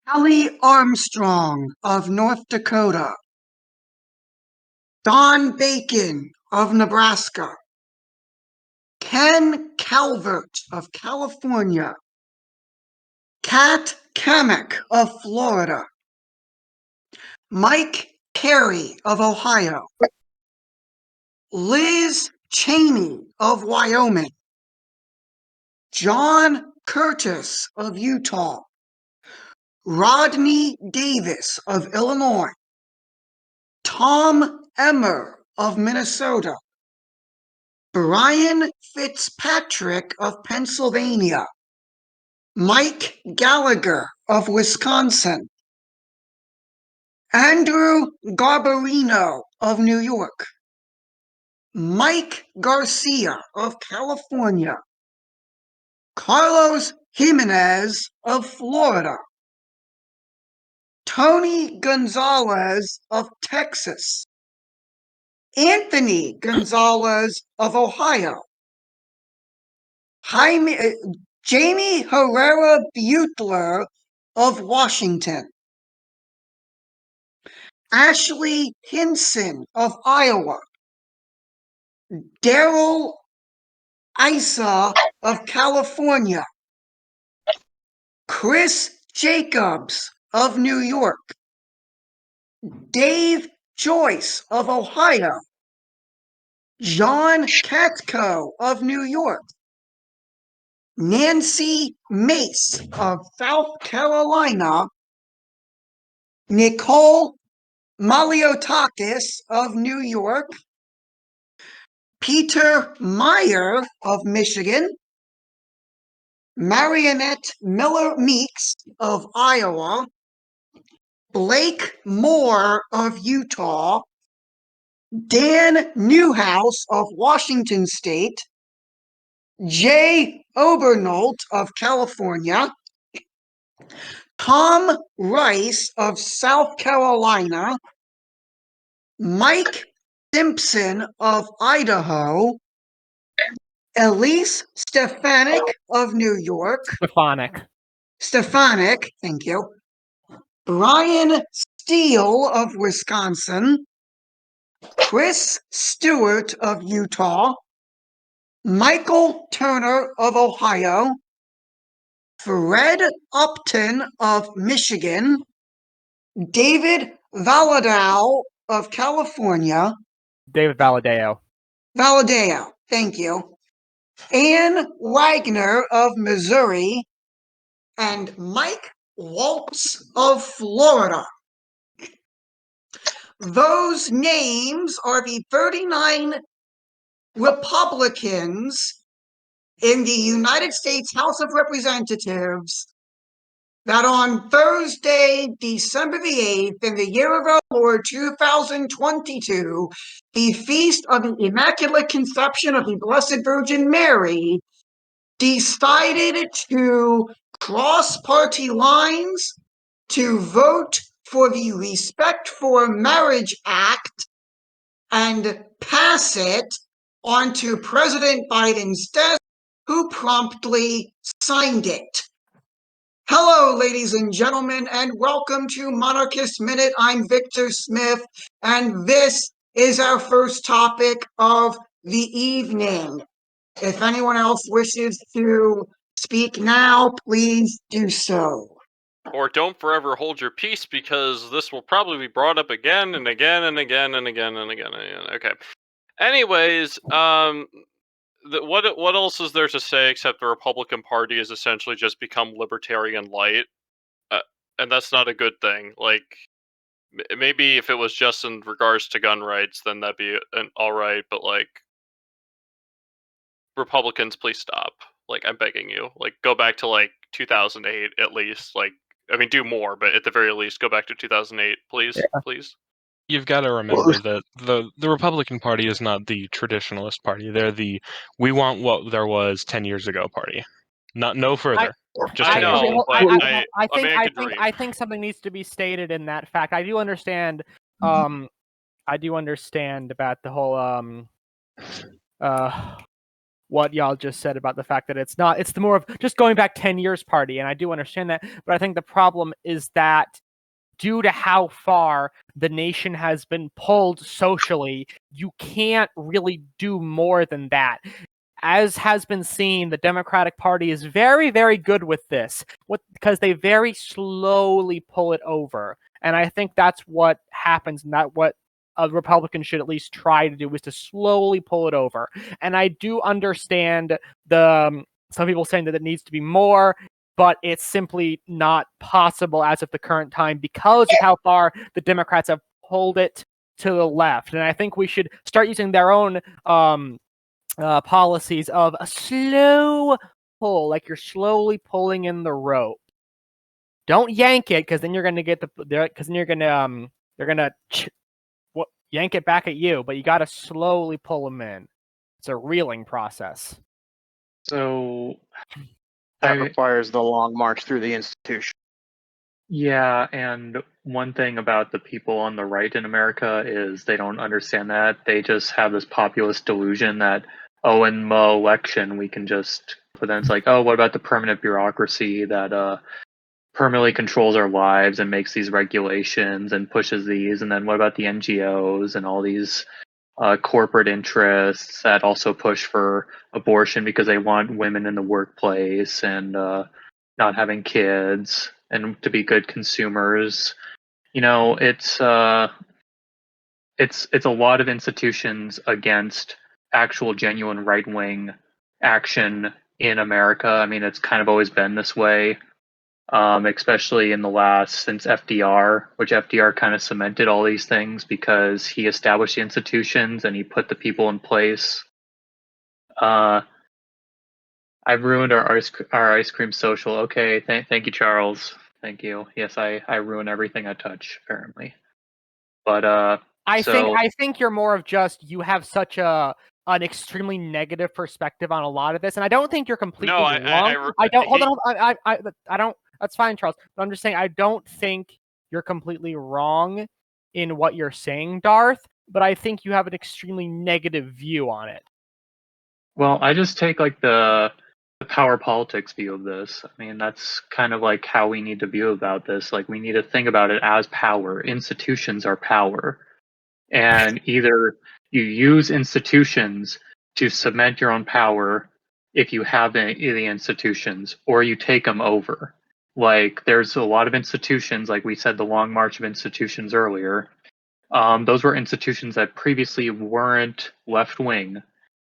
Kelly Armstrong of North Dakota, Don Bacon of Nebraska, Ken Calvert of California, Kat Kamek of Florida, Mike Carey of Ohio, Liz Cheney of Wyoming, John Curtis of Utah, Rodney Davis of Illinois, Tom Emmer of Minnesota, Brian Fitzpatrick of Pennsylvania, Mike Gallagher of Wisconsin, Andrew Garbarino of New York, Mike Garcia of California, Carlos Jimenez of Florida, Tony Gonzalez of Texas, Anthony Gonzalez of Ohio, Jamie Herrera Butler of Washington, Ashley Hinson of Iowa, Daryl Issa of California, Chris Jacobs of New York, Dave Joyce of Ohio, John Katko of New York, Nancy Mace of South Carolina, Nicole Maliotakis of New York, Peter Meyer of Michigan, Marionette Miller Meeks of Iowa, Blake Moore of Utah, Dan Newhouse of Washington State, Jay Obernolt of California, Tom Rice of South Carolina, Mike Simpson of Idaho, Elise Stefanik of New York, Stefanik, thank you, Brian Steele of Wisconsin, Chris Stewart of Utah, Michael Turner of Ohio, Fred Upton of Michigan, David Valadao of California, David Valadao, thank you, Ann Wagner of Missouri, and Mike Waltz of Florida. Those names are the 39 Republicans in the United States House of Representatives that on Thursday, December the 8th, in the year of our Lord 2022, the feast of the Immaculate Conception of the Blessed Virgin Mary, decided to cross party lines to vote for the Respect for Marriage Act and pass it onto President Biden's desk, who promptly signed it. Hello, ladies and gentlemen, and welcome to Monarchist Minute. I'm Victor Smith, and this is our first topic of the evening. If anyone else wishes to speak now, please do so. Or don't forever hold your peace, because this will probably be brought up again and again and again and again and again and again. Okay. Anyways, what else is there to say except the Republican Party has essentially just become libertarian light, and that's not a good thing. Like, maybe if it was just in regards to gun rights, then that'd be all right. But like, Republicans, please stop. Like, I'm begging you. Like, go back to like 2008 at least. Like, I mean, do more, but at the very least, go back to 2008, please, please. You've got to remember that the Republican Party is not the traditionalist party. They're the we want what there was 10 years ago party. No further. I think something needs to be stated in that fact. I do understand. I do understand about the whole what y'all just said about the fact that it's the more of just going back 10 years party. And I do understand that, but I think the problem is that due to how far the nation has been pulled socially, you can't really do more than that. As has been seen, the Democratic Party is very, very good with this, because they very slowly pull it over. And I think that's what happens, and that what a Republican should at least try to do, is to slowly pull it over. And I do understand some people saying that it needs to be more, but it's simply not possible as of the current time because of how far the Democrats have pulled it to the left. And I think we should start using their own policies of a slow pull, like you're slowly pulling in the rope. Don't yank it, because then you're going to get they're going to yank it back at you, but you got to slowly pull them in. It's a reeling process. So that requires the long march through the institution. Yeah, and one thing about the people on the right in America is they don't understand that. They just have this populist delusion that, oh, in the election we can just, but then it's like, oh, what about the permanent bureaucracy that permanently controls our lives and makes these regulations and pushes these, and then what about the NGOs and all these corporate interests that also push for abortion because they want women in the workplace and not having kids and to be good consumers. You know, it's a lot of institutions against actual genuine right-wing action in America. I mean, it's kind of always been this way, especially in the since FDR, which FDR kind of cemented all these things because he established the institutions and he put the people in place. I've ruined our ice cream social. Okay, thank you, Charles. Thank you. Yes, I ruin everything I touch, apparently. But I think you're more of just, you have such an extremely negative perspective on a lot of this, and I don't think you're completely wrong. I don't. That's fine, Charles. But I'm just saying, I don't think you're completely wrong in what you're saying, Darth. But I think you have an extremely negative view on it. Well, I just take like the power politics view of this. I mean, that's kind of like how we need to view about this. Like, we need to think about it as power. Institutions are power. And either you use institutions to cement your own power if you have the institutions, or you take them over. Like, there's a lot of institutions, like we said, the Long March of Institutions earlier. Those were institutions that previously weren't left-wing,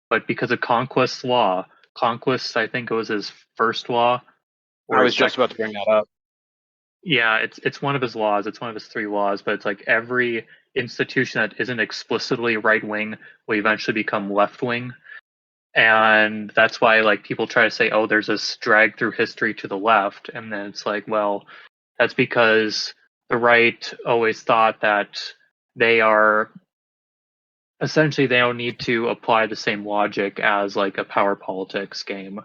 but because of Conquest's law, Conquest, I think it was his first law. I was just about to bring that up. Yeah, it's one of his laws. It's one of his 3 laws, but it's like every institution that isn't explicitly right-wing will eventually become left-wing. And that's why, like, people try to say, oh, there's this drag through history to the left. And then it's like, well, that's because the right always thought that they are essentially, they don't need to apply the same logic as like a power politics game,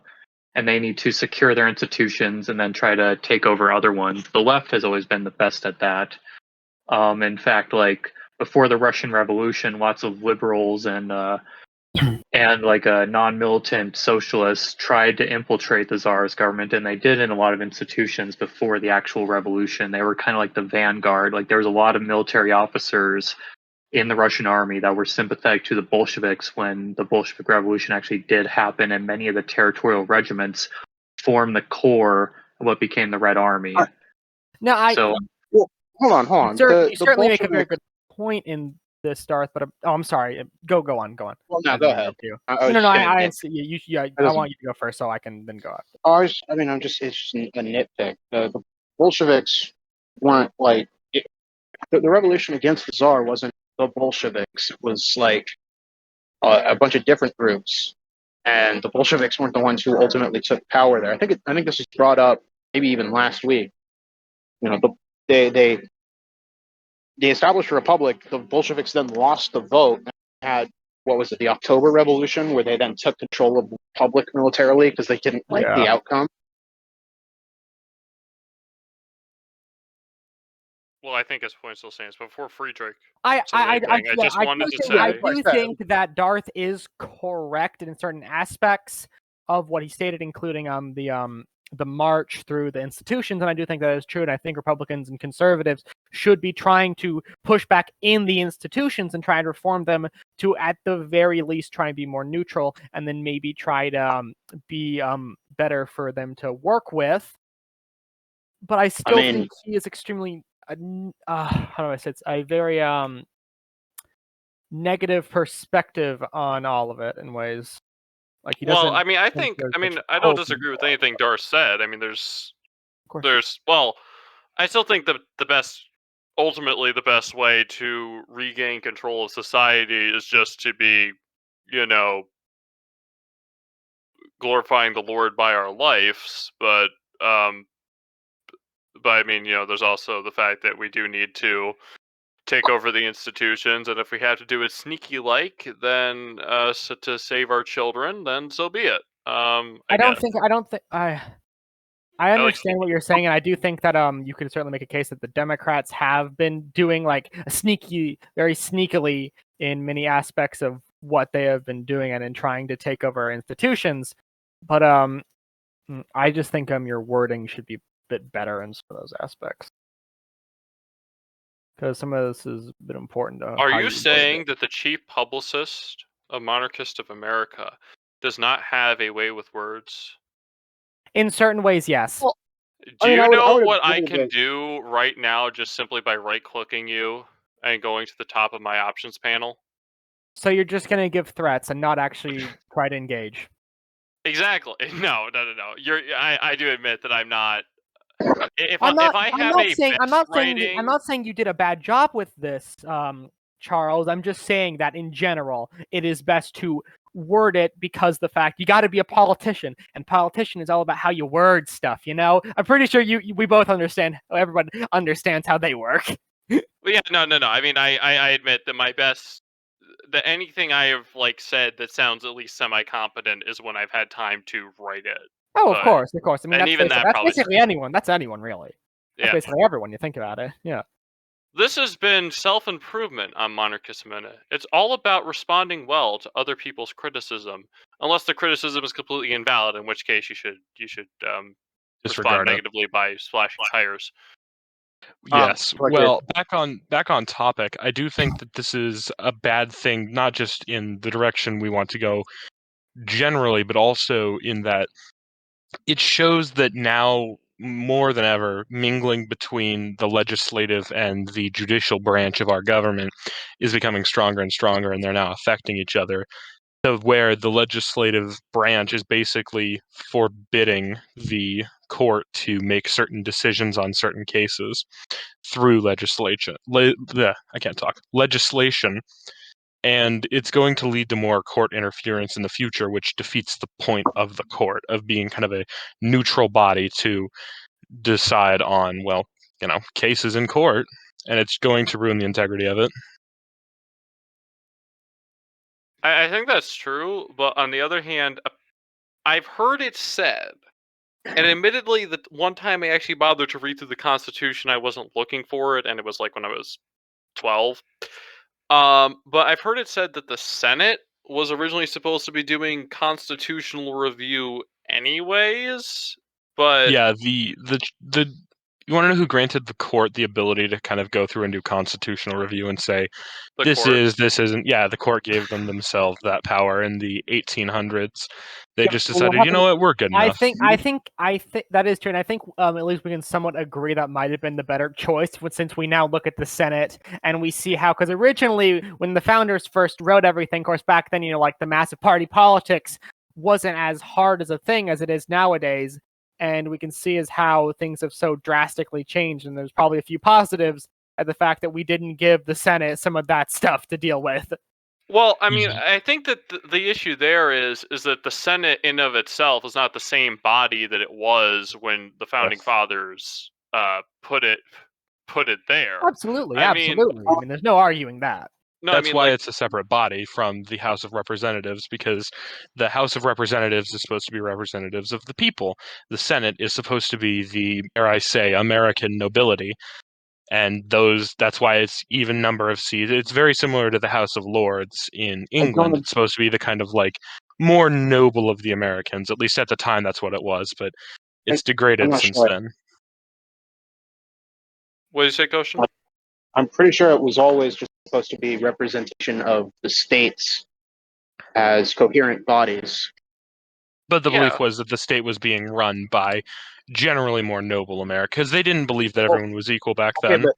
and they need to secure their institutions and then try to take over other ones. The left has always been the best at that. In fact, like before the Russian Revolution, lots of liberals and like non-militant socialists tried to infiltrate the Tsar's government, and they did in a lot of institutions before the actual revolution. They were kind of like the vanguard. Like, there was a lot of military officers in the Russian army that were sympathetic to the Bolsheviks when the Bolshevik Revolution actually did happen, and many of the territorial regiments formed the core of what became the Red Army. Well, hold on. You certainly make a very good point in this, Darth. But I'm sorry. Go on. Well, no, go ahead. I want you to go first, so I can then go after. It's just a nitpick. The Bolsheviks weren't like the revolution against the Tsar wasn't the Bolsheviks. It was like a bunch of different groups, and the Bolsheviks weren't the ones who ultimately took power there. I think this was brought up maybe even last week. You know, they established a republic. The Bolsheviks then lost the vote and had, what was it, the October Revolution, where they then took control of the republic militarily because they didn't like the outcome. well, I think his point still stands. Before Friedrich I just wanted to say. I do think that Darth is correct in certain aspects of what he stated, including the march through the institutions, and I do think that is true. And I think Republicans and conservatives should be trying to push back in the institutions and try and reform them to, at the very least, try and be more neutral, and then maybe try to be better for them to work with. But I still think he is extremely how do I say it's a very negative perspective on all of it in ways. Like he doesn't. Well, I mean, I don't disagree with anything Darth said. I mean, well, I still think that ultimately the best way to regain control of society is just to be, glorifying the Lord by our lives. But I mean, there's also the fact that we do need to take over the institutions, and if we have to do it sneaky then to save our children, then so be it. I understand what you're saying, and I do think that you could certainly make a case that the Democrats have been doing like very sneakily in many aspects of what they have been doing and in trying to take over our institutions. But I just think your wording should be a bit better in some of those aspects. Because some of this is a bit important. Are you saying that the chief publicist of Monarchist of America does not have a way with words? In certain ways, yes. Well, do you know what I can do right now just simply by right-clicking you and going to the top of my options panel? So you're just going to give threats and not actually try to engage? Exactly. No. I do admit that I'm not. I'm not saying you did a bad job with this, Charles. I'm just saying that in general, it is best to word it because the fact you got to be a politician, and politician is all about how you word stuff. I'm pretty sure we both understand. Everybody understands how they work. Well, yeah, no. I mean, I admit that that anything I have said that sounds at least semi-competent is when I've had time to write it. Oh, of course. I mean, that's basically anyone. That's anyone, really. That's basically everyone. You think about it. Yeah. This has been self-improvement on Monarchist Minute. It's all about responding well to other people's criticism, unless the criticism is completely invalid, in which case you should respond negatively by slashing tires. Yes. Well, back on topic, I do think that this is a bad thing, not just in the direction we want to go generally, but also in that it shows that now more than ever, mingling between the legislative and the judicial branch of our government is becoming stronger and stronger, and they're now affecting each other. So where the legislative branch is basically forbidding the court to make certain decisions on certain cases through legislation. Legislation. And it's going to lead to more court interference in the future, which defeats the point of the court, of being kind of a neutral body to decide on, cases in court, and it's going to ruin the integrity of it. I think that's true, but on the other hand, I've heard it said, and admittedly, the one time I actually bothered to read through the Constitution, I wasn't looking for it, and it was when I was 12. But I've heard it said that the Senate was originally supposed to be doing constitutional review anyways, but yeah, the you want to know who granted the court the ability to kind of go through and do constitutional review and say this isn't? Yeah, the court gave themselves that power in the 1800s. They just decided, you know what, we're good enough. I think that is true, and I think at least we can somewhat agree that might have been the better choice, since we now look at the Senate and we see how, because originally when the founders first wrote everything, of course, back then, the massive party politics wasn't as hard as a thing as it is nowadays, and we can see as how things have so drastically changed, and there's probably a few positives at the fact that we didn't give the Senate some of that stuff to deal with. Well, I mean, I think that the issue there is that the Senate in of itself is not the same body that it was when the founding fathers put it there. Absolutely. I mean, there's no arguing that. No, that's why it's a separate body from the House of Representatives, because the House of Representatives is supposed to be representatives of the people. The Senate is supposed to be the, dare I say, American nobility. And that's why it's even number of seats. It's very similar to the House of Lords in England. It's supposed to be the kind of like more noble of the Americans. At least at the time, that's what it was. But it's degraded since then. What did you say, Goshen? I'm pretty sure it was always just supposed to be representation of the states as coherent bodies. But the belief was that the state was being run by generally more noble America, because they didn't believe that everyone was equal back then. But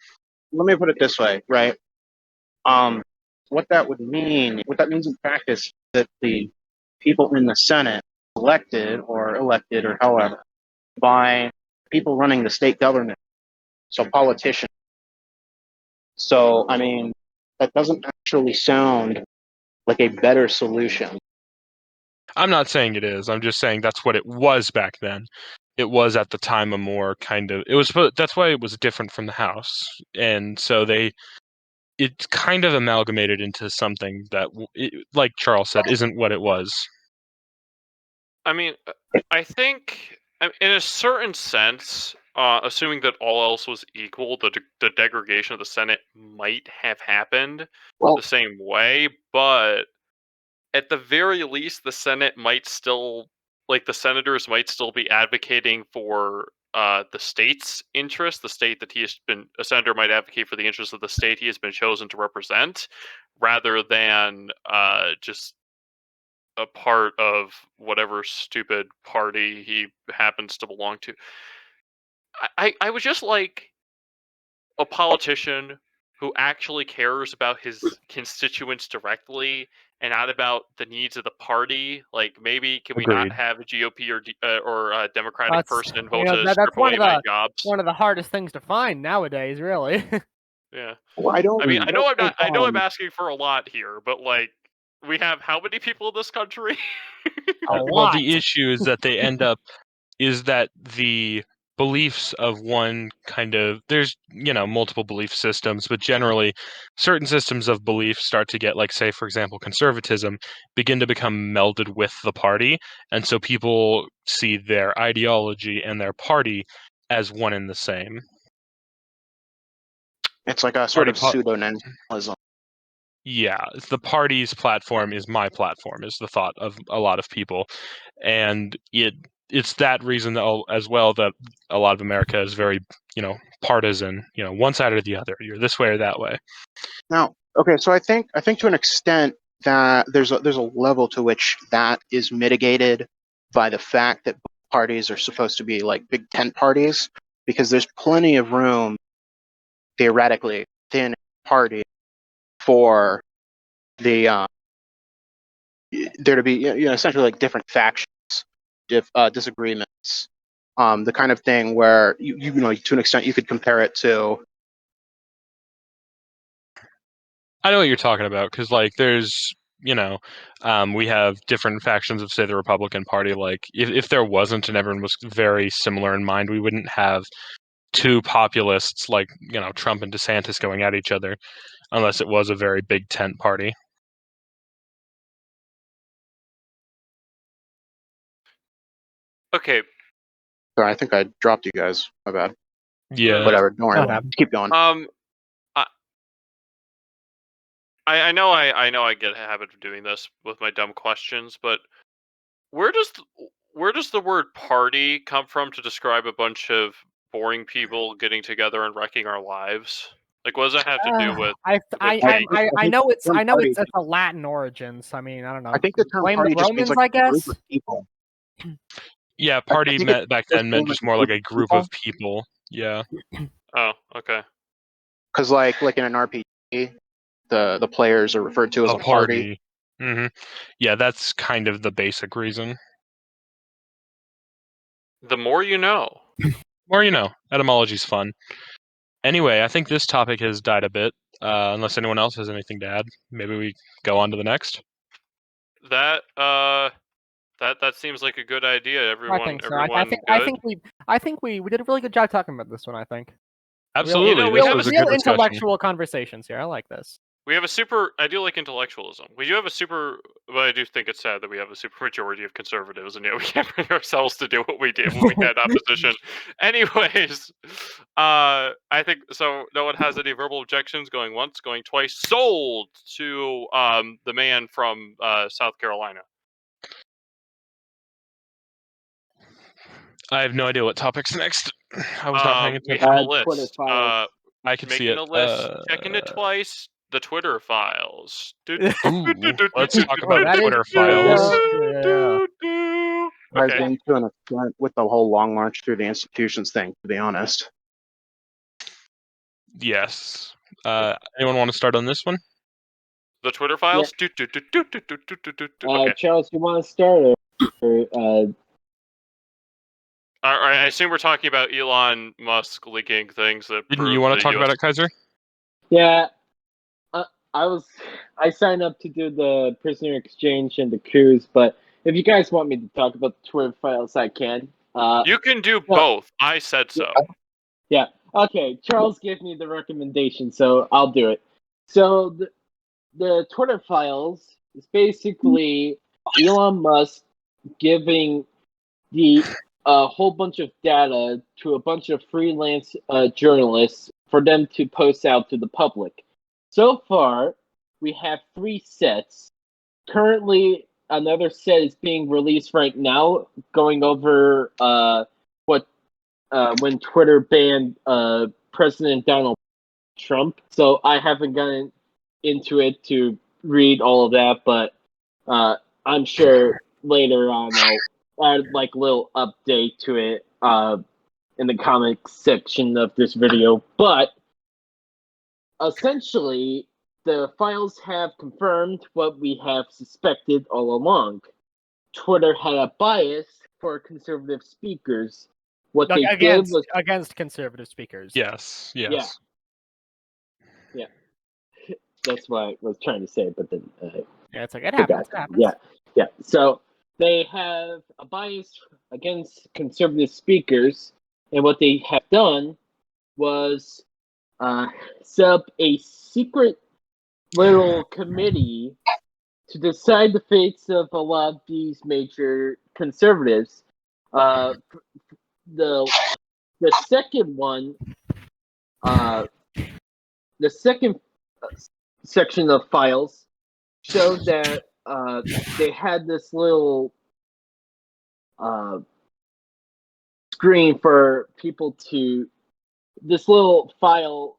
let me put it this way, right? What that means in practice, that the people in the Senate elected or however, by people running the state government, so politicians. So, I mean, that doesn't actually sound like a better solution. I'm not saying it is. I'm just saying that's what it was back then. It was at the time a more kind of that's why it was different from the House, and so it's kind of amalgamated into something that, like Charles said, isn't what it was. I mean, I think in a certain sense, assuming that all else was equal, the degradation of the Senate might have happened the same way, but at the very least, the Senate might still, the senators might still be advocating for the state's interest. The state that a senator might advocate for the interests of the state he has been chosen to represent, rather than just a part of whatever stupid party he happens to belong to. I would just like a politician who actually cares about his constituents directly and not about the needs of the party. Like, maybe can we not have a GOP or a Democratic person vote to strip away my jobs? One of the hardest things to find nowadays, really. Yeah. Well, I know I'm asking for a lot here, but we have how many people in this country? Well, the issue is that they end up is that the beliefs of one kind of, there's multiple belief systems, but generally certain systems of belief start to get, like, say for example conservatism, begin to become melded with the party, and so people see their ideology and their party as one and the same. It's like a sort of pseudo-nationalism. Yeah, the party's platform is my platform, is the thought of a lot of people, and it's that reason as well that a lot of America is very, partisan, one side or the other. You're this way or that way. Now, okay, so I think to an extent that there's a level to which that is mitigated by the fact that parties are supposed to be like big tent parties, because there's plenty of room theoretically within a party for the there to be essentially like different factions, disagreements, the kind of thing where you to an extent you could compare it to. I know what you're talking about, because there's we have different factions of, say, the Republican Party. Like if there wasn't and everyone was very similar in mind, we wouldn't have two populists like Trump and DeSantis going at each other, unless it was a very big tent party. Okay. Sorry, I think I dropped you guys. My bad. Yeah. Whatever. Don't worry. Keep going. I know I get a habit of doing this with my dumb questions, but where does the word party come from to describe a bunch of boring people getting together and wrecking our lives? Like, what does that have to do with? I know it's a Latin origins. I mean, I don't know. I think the term party just means like a group of people. Yeah, party back then meant just more like a group of people. Yeah. Oh, okay. Because like in an RPG, the players are referred to as a party. Mm-hmm. Yeah, that's kind of the basic reason. The more you know. More you know. Etymology's fun. Anyway, I think this topic has died a bit. Unless anyone else has anything to add, maybe we go on to the next. That seems like a good idea. Everyone, I think so. Everyone I think we did a really good job talking about this one. I think. Absolutely, Real intellectual conversations here. I like this. We have a super. I do like intellectualism. We do have a super. But I do think it's sad that we have a super majority of conservatives, and yet we can't bring ourselves to do what we did when we had opposition. Anyways, I think so. No one has any verbal objections. Going once, going twice. Sold to the man from South Carolina. I have no idea what topic's next. I was not paying We attention. have a Twitter list. files. I can see Making it. a list, checking it twice. The Twitter files. Ooh, let's talk Oh, about that is Twitter true, files. though. I've Okay. been doing a front with the whole long march through the institutions thing, to be honest. Yes. Anyone want to start on this one? The Twitter files. Okay. Charles, you want to start? Or All right. I assume we're talking about Elon Musk leaking things that. Didn't you want to talk about it, Kaiser? yeah, I signed up to do the prisoner exchange and the coups, but if you guys want me to talk about the Twitter files, I can. You can do both. I said so. Yeah. Okay. Charles gave me the recommendation, so I'll do it. So the Twitter files is basically Elon Musk giving the whole bunch of data to a bunch of freelance journalists for them to post out to the public. So far, we have 3 sets. Currently, another set is being released right now, going over when Twitter banned President Donald Trump. So I haven't gotten into it to read all of that, but I'm sure later on I'll add like a little update to it in the comments section of this video. But essentially, the files have confirmed what we have suspected all along. Twitter had a bias for conservative speakers. What they did was against conservative speakers. Yes. Yeah. That's what I was trying to say, but then Yeah, it's like it happens. It happens. Yeah. So they have a bias against conservative speakers, and what they have done was set up a secret little committee to decide the fates of a lot of these major conservatives. The second one, the second section of files showed that they had this little screen for people to this little file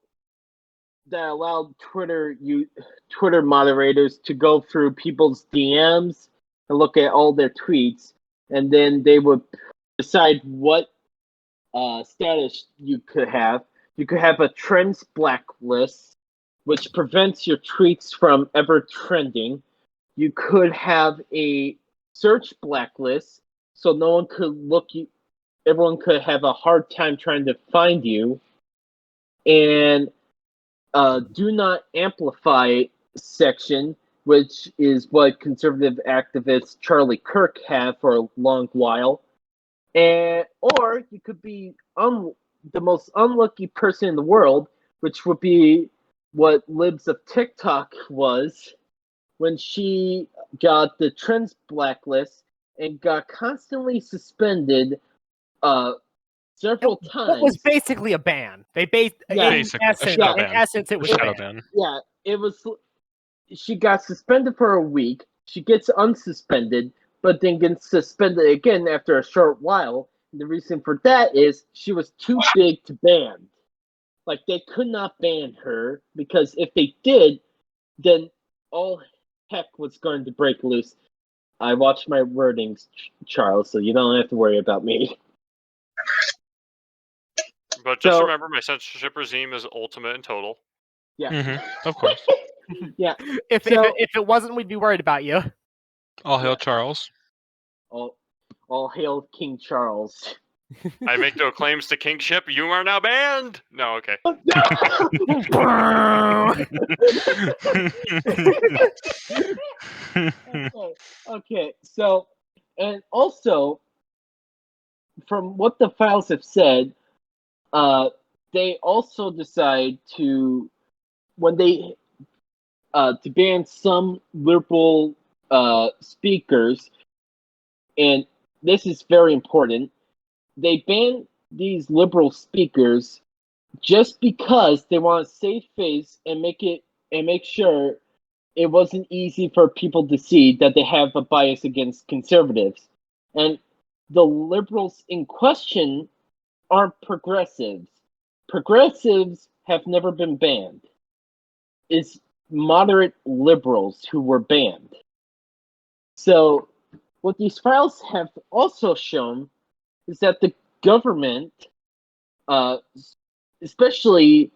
that allowed Twitter moderators to go through people's DMs and look at all their tweets, and then they would decide what status you could have. You could have a trends blacklist, which prevents your tweets from ever trending. You could have a search blacklist, so no one could look you. Everyone could have a hard time trying to find you. And do not amplify section, which is what conservative activist Charlie Kirk had for a long while. Or you could be the most unlucky person in the world, which would be what Libs of TikTok was when she got the trends blacklist and got constantly suspended several times. It was basically a ban. In essence, it was a shadow ban. Yeah, it was. She got suspended for a week. She gets unsuspended, but then gets suspended again after a short while. And the reason for that is she was too big to ban. Like, they could not ban her, because if they did, then all heck was going to break loose. I watched my wordings, Charles, so you don't have to worry about me. But just remember, my censorship regime is ultimate and total. Yeah. Of course. Yeah. If it wasn't, we'd be worried about you. All hail Charles. All hail King Charles. I make no claims to kingship. You are now banned. No, okay. Okay. So, and also, from what the files have said, they also decide to, when they to ban some liberal speakers, and this is very important. They banned these liberal speakers just because they want to save face and make sure it wasn't easy for people to see that they have a bias against conservatives. And the liberals in question aren't progressives. Progressives have never been banned. It's moderate liberals who were banned. So what these files have also shown is that the government, especially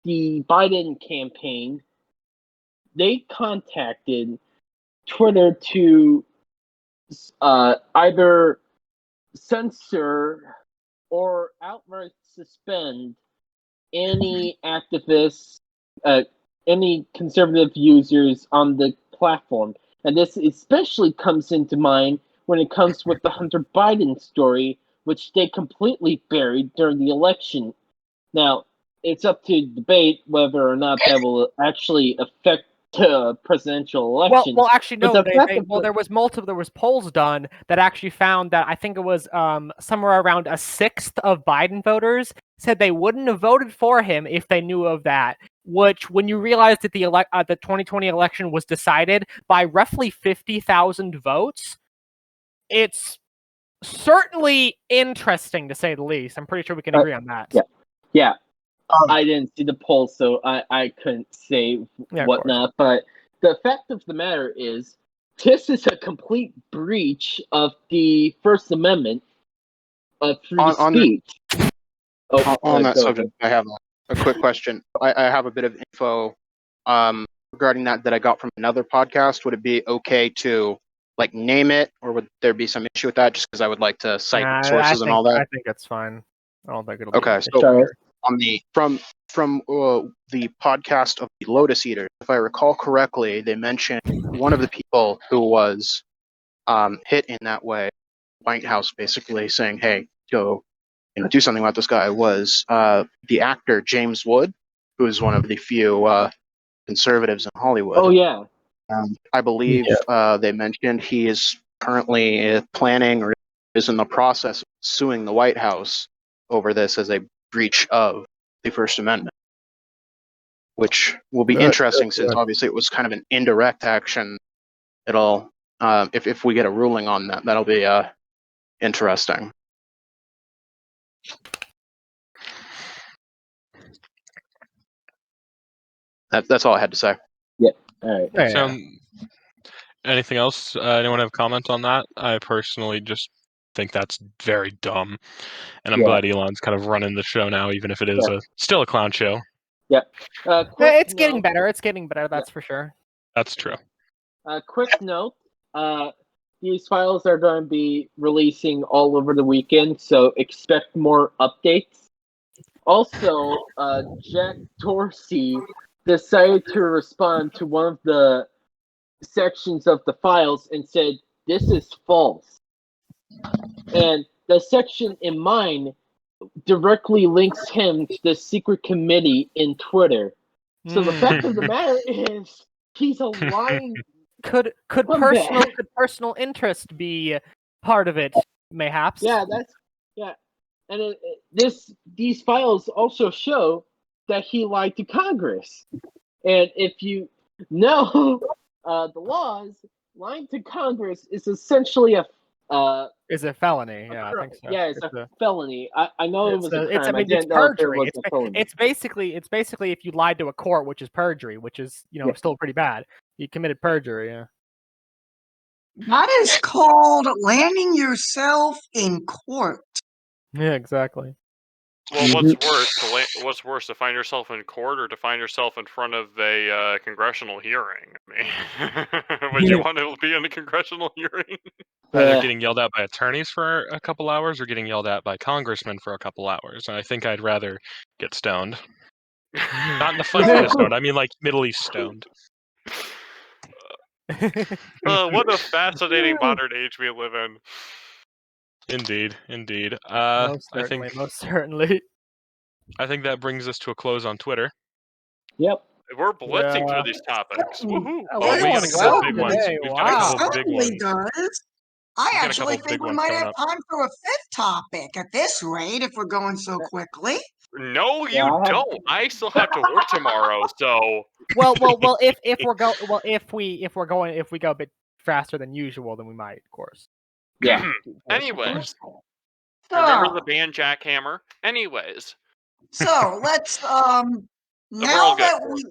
the Biden campaign, they contacted Twitter to either censor or outright suspend any activists, any conservative users on the platform. And this especially comes into mind when it comes with the Hunter Biden story, which they completely buried during the election. Now, it's up to debate whether or not that will actually affect the presidential election. Well, actually, no. There was polls done that actually found that I think it was somewhere around a sixth of Biden voters said they wouldn't have voted for him if they knew of that. Which, when you realize that the 2020 election was decided by roughly 50,000 votes, it's certainly interesting to say the least. I'm pretty sure we can agree on that. Yeah. I didn't see the poll, so I couldn't say whatnot. But the fact of the matter is, this is a complete breach of the First Amendment of free speech. On that subject, I have a quick question. I have a bit of info regarding that I got from another podcast. Would it be okay to name it, or would there be some issue with that? Just because I would like to cite sources and all that. I think it's fine. I don't think it'll be okay. So on the from the podcast of the Lotus Eaters, if I recall correctly, they mentioned one of the people who was hit in that way, White House basically saying, "Hey, go, do something about this guy," was the actor James Wood, who is one of the few conservatives in Hollywood. Oh yeah. I believe they mentioned he is currently planning or is in the process of suing the White House over this as a breach of the First Amendment, which will be interesting since obviously it was kind of an indirect action. It'll if we get a ruling on that, that'll be interesting. That's all I had to say. Yeah. All right. So, anything else? Anyone have a comment on that? I personally just think that's very dumb, and I'm glad Elon's kind of running the show now, even if it is still a clown show. Yeah. It's getting better. It's getting better. That's for sure. That's true. Quick note. These files are going to be releasing all over the weekend, so expect more updates. Also, Jack Dorsey decided to respond to one of the sections of the files and said, "This is false." And the section in mine directly links him to the secret committee in Twitter. So the fact of the matter is, he's a lying. Could personal interest be part of it? Mayhaps. Yeah, and these files also show that he lied to Congress. And if you know the laws, lying to Congress is essentially a felony. Yeah, I think so. Yeah, it's a felony. I know it was a crime. It's perjury. It's basically if you lied to a court, which is perjury, which is still pretty bad. You committed perjury. Yeah. That is called landing yourself in court. Yeah, exactly. Well, what's worse, to find yourself in court or to find yourself in front of a congressional hearing? I mean, would you want to be in a congressional hearing? Either getting yelled at by attorneys for a couple hours or getting yelled at by congressmen for a couple hours. I think I'd rather get stoned. Not in the fun kind of stoned. I mean, like Middle East stoned. What a fascinating modern age we live in. Indeed. Most certainly. I think that brings us to a close on Twitter. Yep. We're blitzing through these topics. Woohoo! We're we going got a couple well big ones. today. We've got a Wow. couple big Certainly ones. does. I We've got a actually couple think big we ones might coming have up. time for a fifth topic at this rate if we're going so quickly. No, you Yeah, I have- don't. I still have to work tomorrow, so Well, if we go a bit faster than usual, then we might, of course. Yeah. anyways. So, Remember the band Jackhammer? Anyways. so let's We're now all good. that we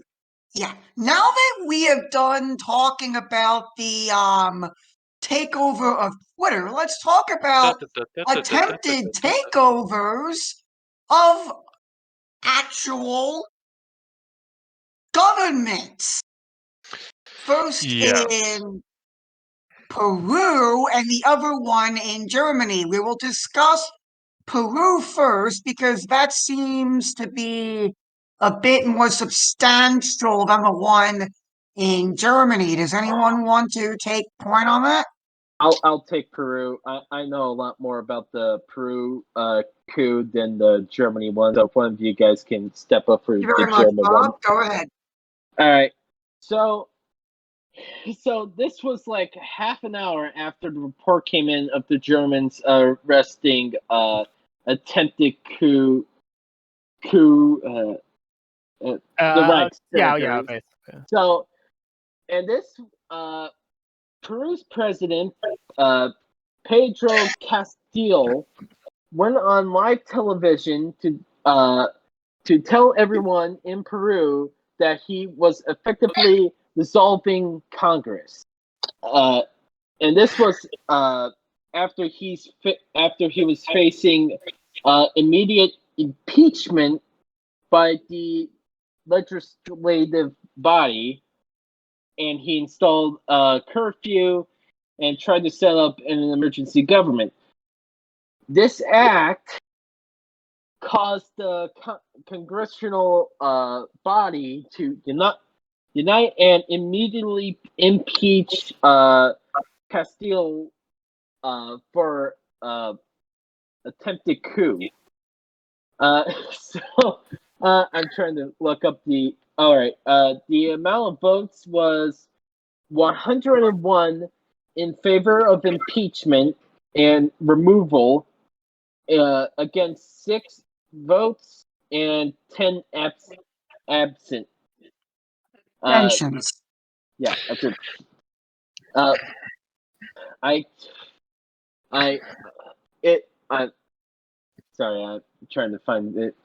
now that we have done talking about the takeover of Twitter, let's talk about attempted takeovers of actual governments. First Yes. in Peru and the other one in Germany. We will discuss Peru first because that seems to be a bit more substantial than the one in Germany. Does anyone want to take point on that? I'll take Peru. I know a lot more about the Peru coup than the Germany one. So if one of you guys can step up for Thank you very the much, German Bob. one. Go ahead. All right. So this was like half an hour after the report came in of the Germans arresting attempted coup the Reichs. Yeah, senators. basically. So, and this Peru's president Pedro Castillo went on live television to tell everyone in Peru that he was effectively dissolving Congress. And this was after he was facing immediate impeachment by the legislative body, and he installed a curfew and tried to set up an emergency government. This act caused the congressional body to unite and immediately impeach Castillo for attempted coup. So I'm trying to look up the. All right, the amount of votes was 101 in favor of impeachment and removal, against 6 votes and 10 absent. Mentions. Yeah, that's it. Sorry, I'm trying to find it.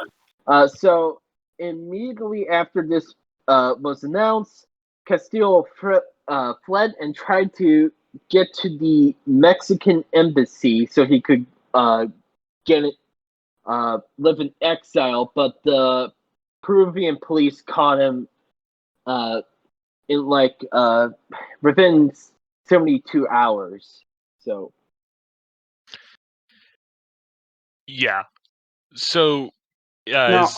So immediately after this was announced, Castillo fled and tried to get to the Mexican embassy so he could get it, live in exile. But the Peruvian police caught him in like within 72 hours. So Yeah. So No,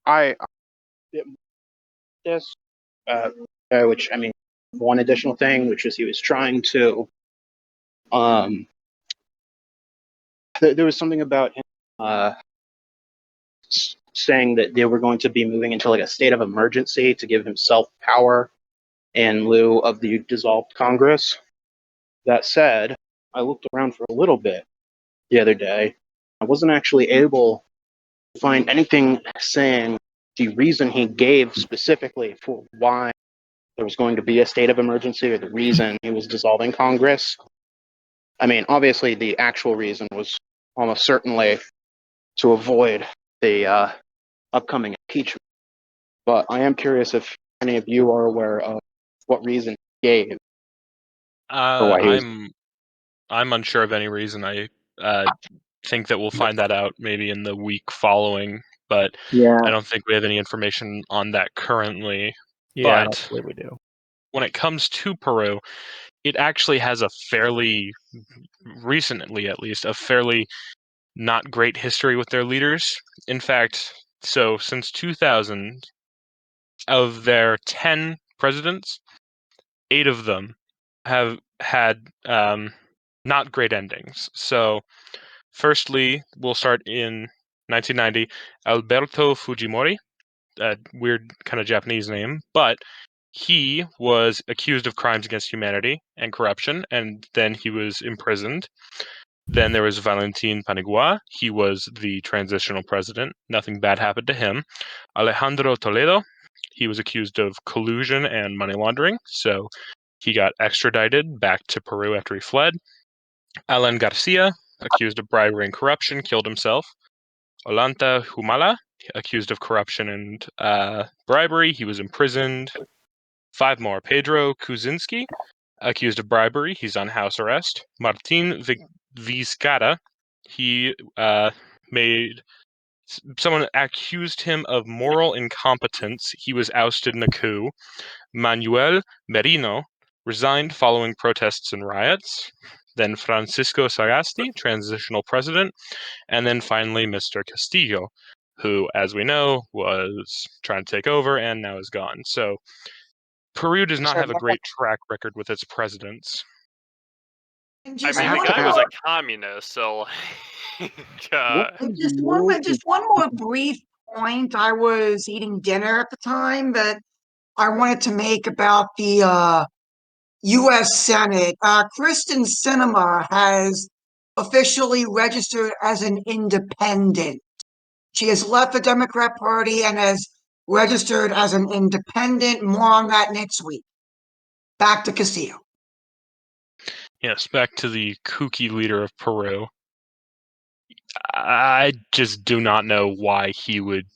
I this which I mean, one additional thing, which is he was trying to there was something about him saying that they were going to be moving into like a state of emergency to give himself power in lieu of the dissolved Congress. That said, I looked around for a little bit the other day. I wasn't actually able to find anything saying the reason he gave specifically for why there was going to be a state of emergency or the reason he was dissolving Congress. I mean, obviously, the actual reason was almost certainly to avoid the upcoming impeachment. But I am curious if any of you are aware of what reason he gave. I'm unsure of any reason. I think that we'll find that out maybe in the week following, but yeah, I don't think we have any information on that currently. Yeah, I But don't believe we do. when it comes to Peru, it actually has a fairly, recently at least, a fairly not great history with their leaders. In fact, so since 2000, of their 10 presidents, 8 of them have had not great endings. So, firstly, we'll start in 1990, Alberto Fujimori. a weird kind of Japanese name, but he was accused of crimes against humanity and corruption, and then he was imprisoned. Then there was Valentin Paniagua. He was the transitional president. Nothing bad happened to him. Alejandro Toledo. He was accused of collusion and money laundering, so he got extradited back to Peru after he fled. Alan Garcia, accused of bribery and corruption, killed himself. Olanta Humala, accused of corruption and bribery, he was imprisoned. 5 more. Pedro Kuczynski, accused of bribery, he's on house arrest. Martin Vizcarra, he someone accused him of moral incompetence. He was ousted in a coup. Manuel Merino resigned following protests and riots. Then Francisco Sagasti, transitional president. And then finally Mr. Castillo, who, as we know, was trying to take over and now is gone. So Peru does not have a great track record with its presidents. I mean, the guy was a communist, so just one more brief point. I was eating dinner at the time that I wanted to make about the U.S. Senate. Kristen Sinema has officially registered as an independent. She has left the Democrat Party and has registered as an independent. More on that next week. Back to Castillo. Yes, back to the kooky leader of Peru. I just do not know why he would,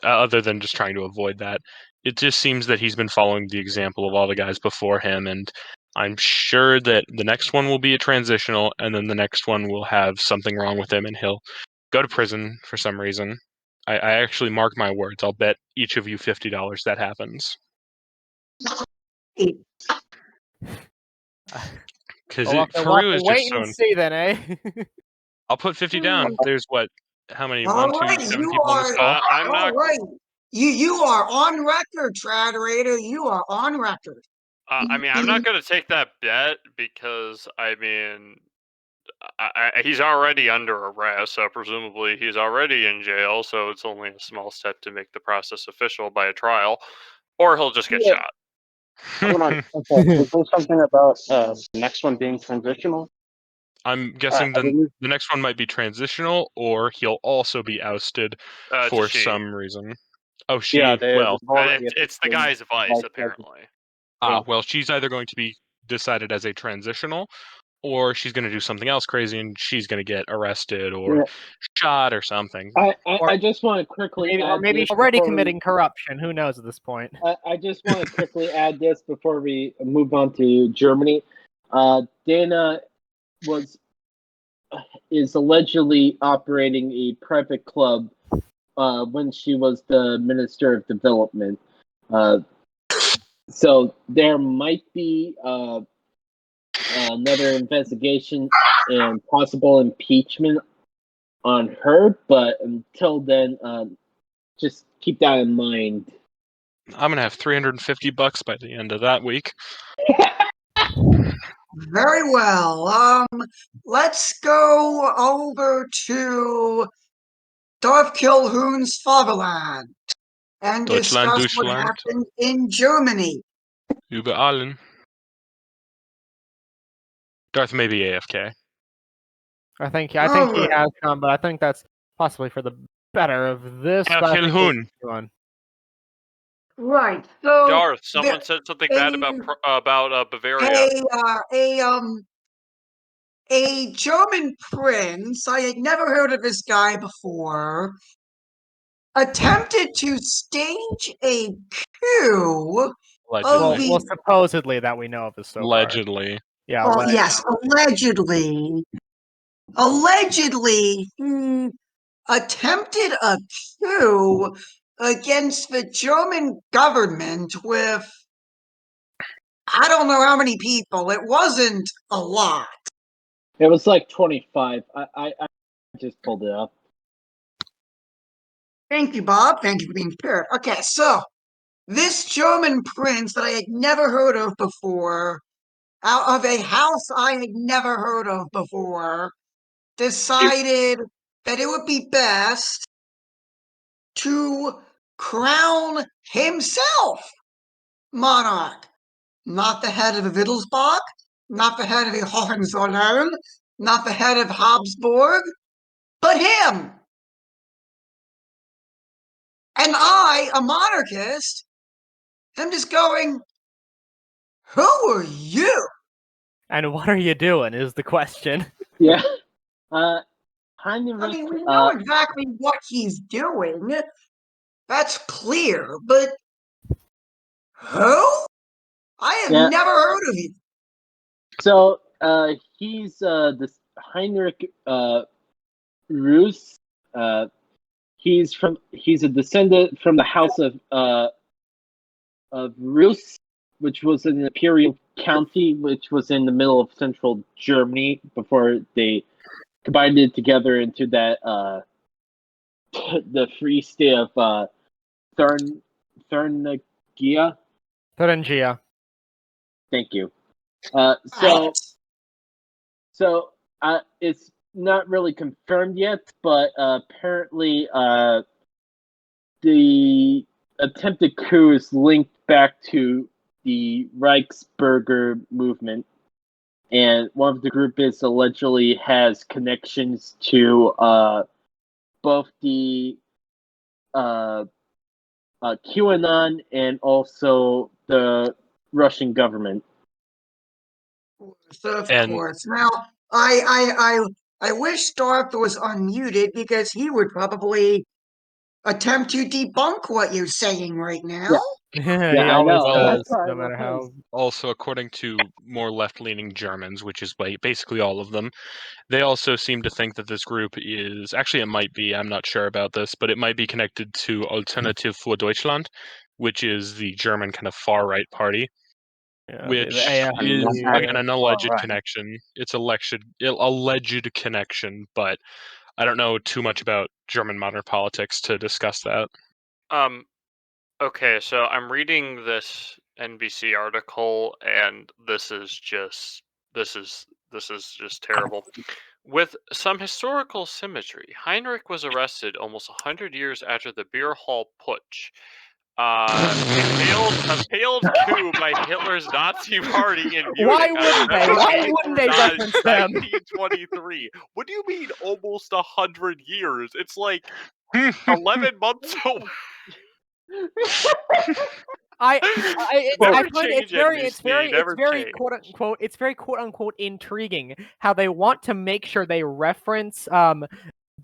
other than just trying to avoid that. It just seems that he's been following the example of all the guys before him, and I'm sure that the next one will be a transitional, and then the next one will have something wrong with him, and he'll go to prison for some reason. I actually mark my words. I'll bet each of you $50 that happens. Because Peru is just so. See then, eh? I'll put 50 down. There's what? How many? All 1, 2, right, 7 people on this call. I'm not. Right. You are on record, Traderator. You are on record. I mean, I'm not going to take that bet because, I mean, he's already under arrest, so presumably he's already in jail, so it's only a small step to make the process official by a trial, or he'll just get shot. Hold on. Okay. Is there something about the next one being transitional? I'm guessing the next one might be transitional, or he'll also be ousted for some reason. Oh, she? Yeah, well, it's the guy's vice, apparently. Well, she's either going to be decided as a transitional, or she's going to do something else crazy, and she's going to get arrested or shot or something. I just want to quickly add maybe she's already committing corruption. Who knows at this point? I just want to quickly add this before we move on to Germany. Dana is allegedly operating a private club when she was the Minister of Development. So there might be another investigation and possible impeachment on her, but until then, just keep that in mind. I'm gonna have $350 by the end of that week. Very well. Let's go over to Darth Kilhoon's fatherland and discuss what happened in Germany. Über allen. Darth may be AFK. I think he has come, but I think that's possibly for the better of this. Kilhoon. Right. So Darth, someone said something bad about Bavaria. A German prince, I had never heard of this guy before, attempted to stage a coup. Allegedly. Well, supposedly that we know of this so allegedly. Far. Yeah. Well, yes, allegedly. Allegedly, he attempted a coup against the German government with I don't know how many people. It wasn't a lot. It was like 25. I just pulled it up. Thank you, Bob. Thank you for being prepared. Okay, so this German prince that I had never heard of before, out of a house I had never heard of before, decided that it would be best to crown himself monarch. Not the head of a Wittelsbach, not the head of a Hohenzollern, not the head of Habsburg, but him. And I, a monarchist, am just going, who are you? And what are you doing is the question. Yeah. Heinrich, I mean, we know exactly what he's doing. That's clear, but who? I have never heard of you. So, he's this Heinrich Reuss. He's a descendant from the house of Reuss, which was an imperial county, which was in the middle of central Germany before they combined it together into that the free state of Thuringia. Thuringia. Thank you. Right. So it's not really confirmed yet, but apparently the attempted coup is linked back to the Reichsbürger movement, and one of the groups allegedly has connections to both the QAnon and also the Russian government. Of course. Now, I wish Darth was unmuted because he would probably attempt to debunk what you're saying right now. Yeah, he always does, That's no matter how. Also, according to more left-leaning Germans, which is basically all of them, they also seem to think that this group is actually, it might be, I'm not sure about this, but it might be connected to Alternative für Deutschland, which is the German kind of far-right party. Yeah, Which the is again an alleged right. connection. It's alleged connection, but I don't know too much about German modern politics to discuss that. Okay, so I'm reading this NBC article, and this is just terrible. With some historical symmetry, Heinrich was arrested almost 100 years after the beer hall putsch. A failed coup by Hitler's Nazi party in Munich. Why wouldn't they? Why wouldn't they reference them? 1923. What do you mean almost 100 years? It's like 11 months away. It's very quote unquote intriguing how they want to make sure they reference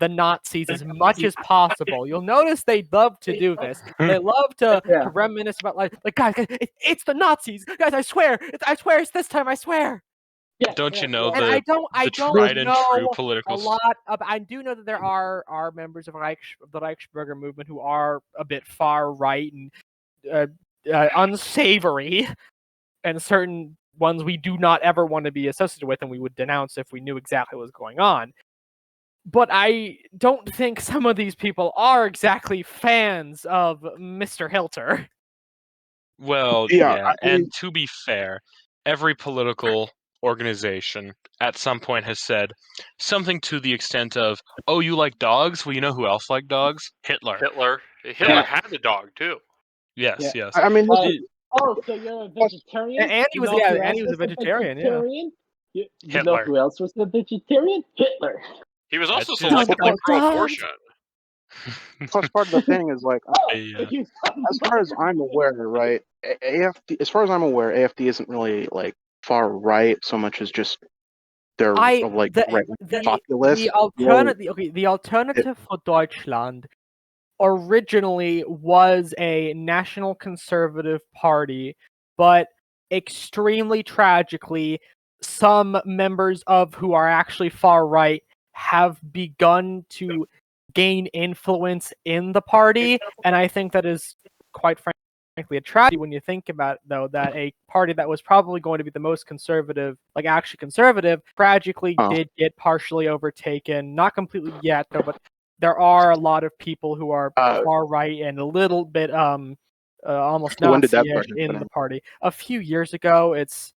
the Nazis as much as possible. You'll notice they love to do this. They love to reminisce about like guys, it's the Nazis, guys. I swear it's this time. I swear. Don't you know And I don't tried and know true political a lot of. I do know that there are members of the Reichsbürger movement who are a bit far right and unsavory, and certain ones we do not ever want to be associated with, and we would denounce if we knew exactly what was going on. But I don't think some of these people are exactly fans of Mr. Hilter. Well, yeah, and to be fair, every political organization at some point has said something to the extent of, "Oh, you like dogs? Well, you know who else liked dogs? Hitler." Hitler had a dog too. Yes. I mean, so you're a vegetarian? Andy was a vegetarian. Yeah. You know who else was a vegetarian? Hitler. He was also selectively pro-abortion. Plus, part of the thing is like, as far as I'm aware, right? AFD isn't really like far right so much as just they're populist. The Alternative for Deutschland originally was a national conservative party, but extremely tragically, some members of who are actually far right have begun to gain influence in the party, and I think that is quite frankly a tragedy when you think about it, though, that a party that was probably going to be the most conservative, like actually conservative, tragically did get partially overtaken. Not completely yet, though, but there are a lot of people who are far right and a little bit almost Nazi-ish in the party. A few years ago, it's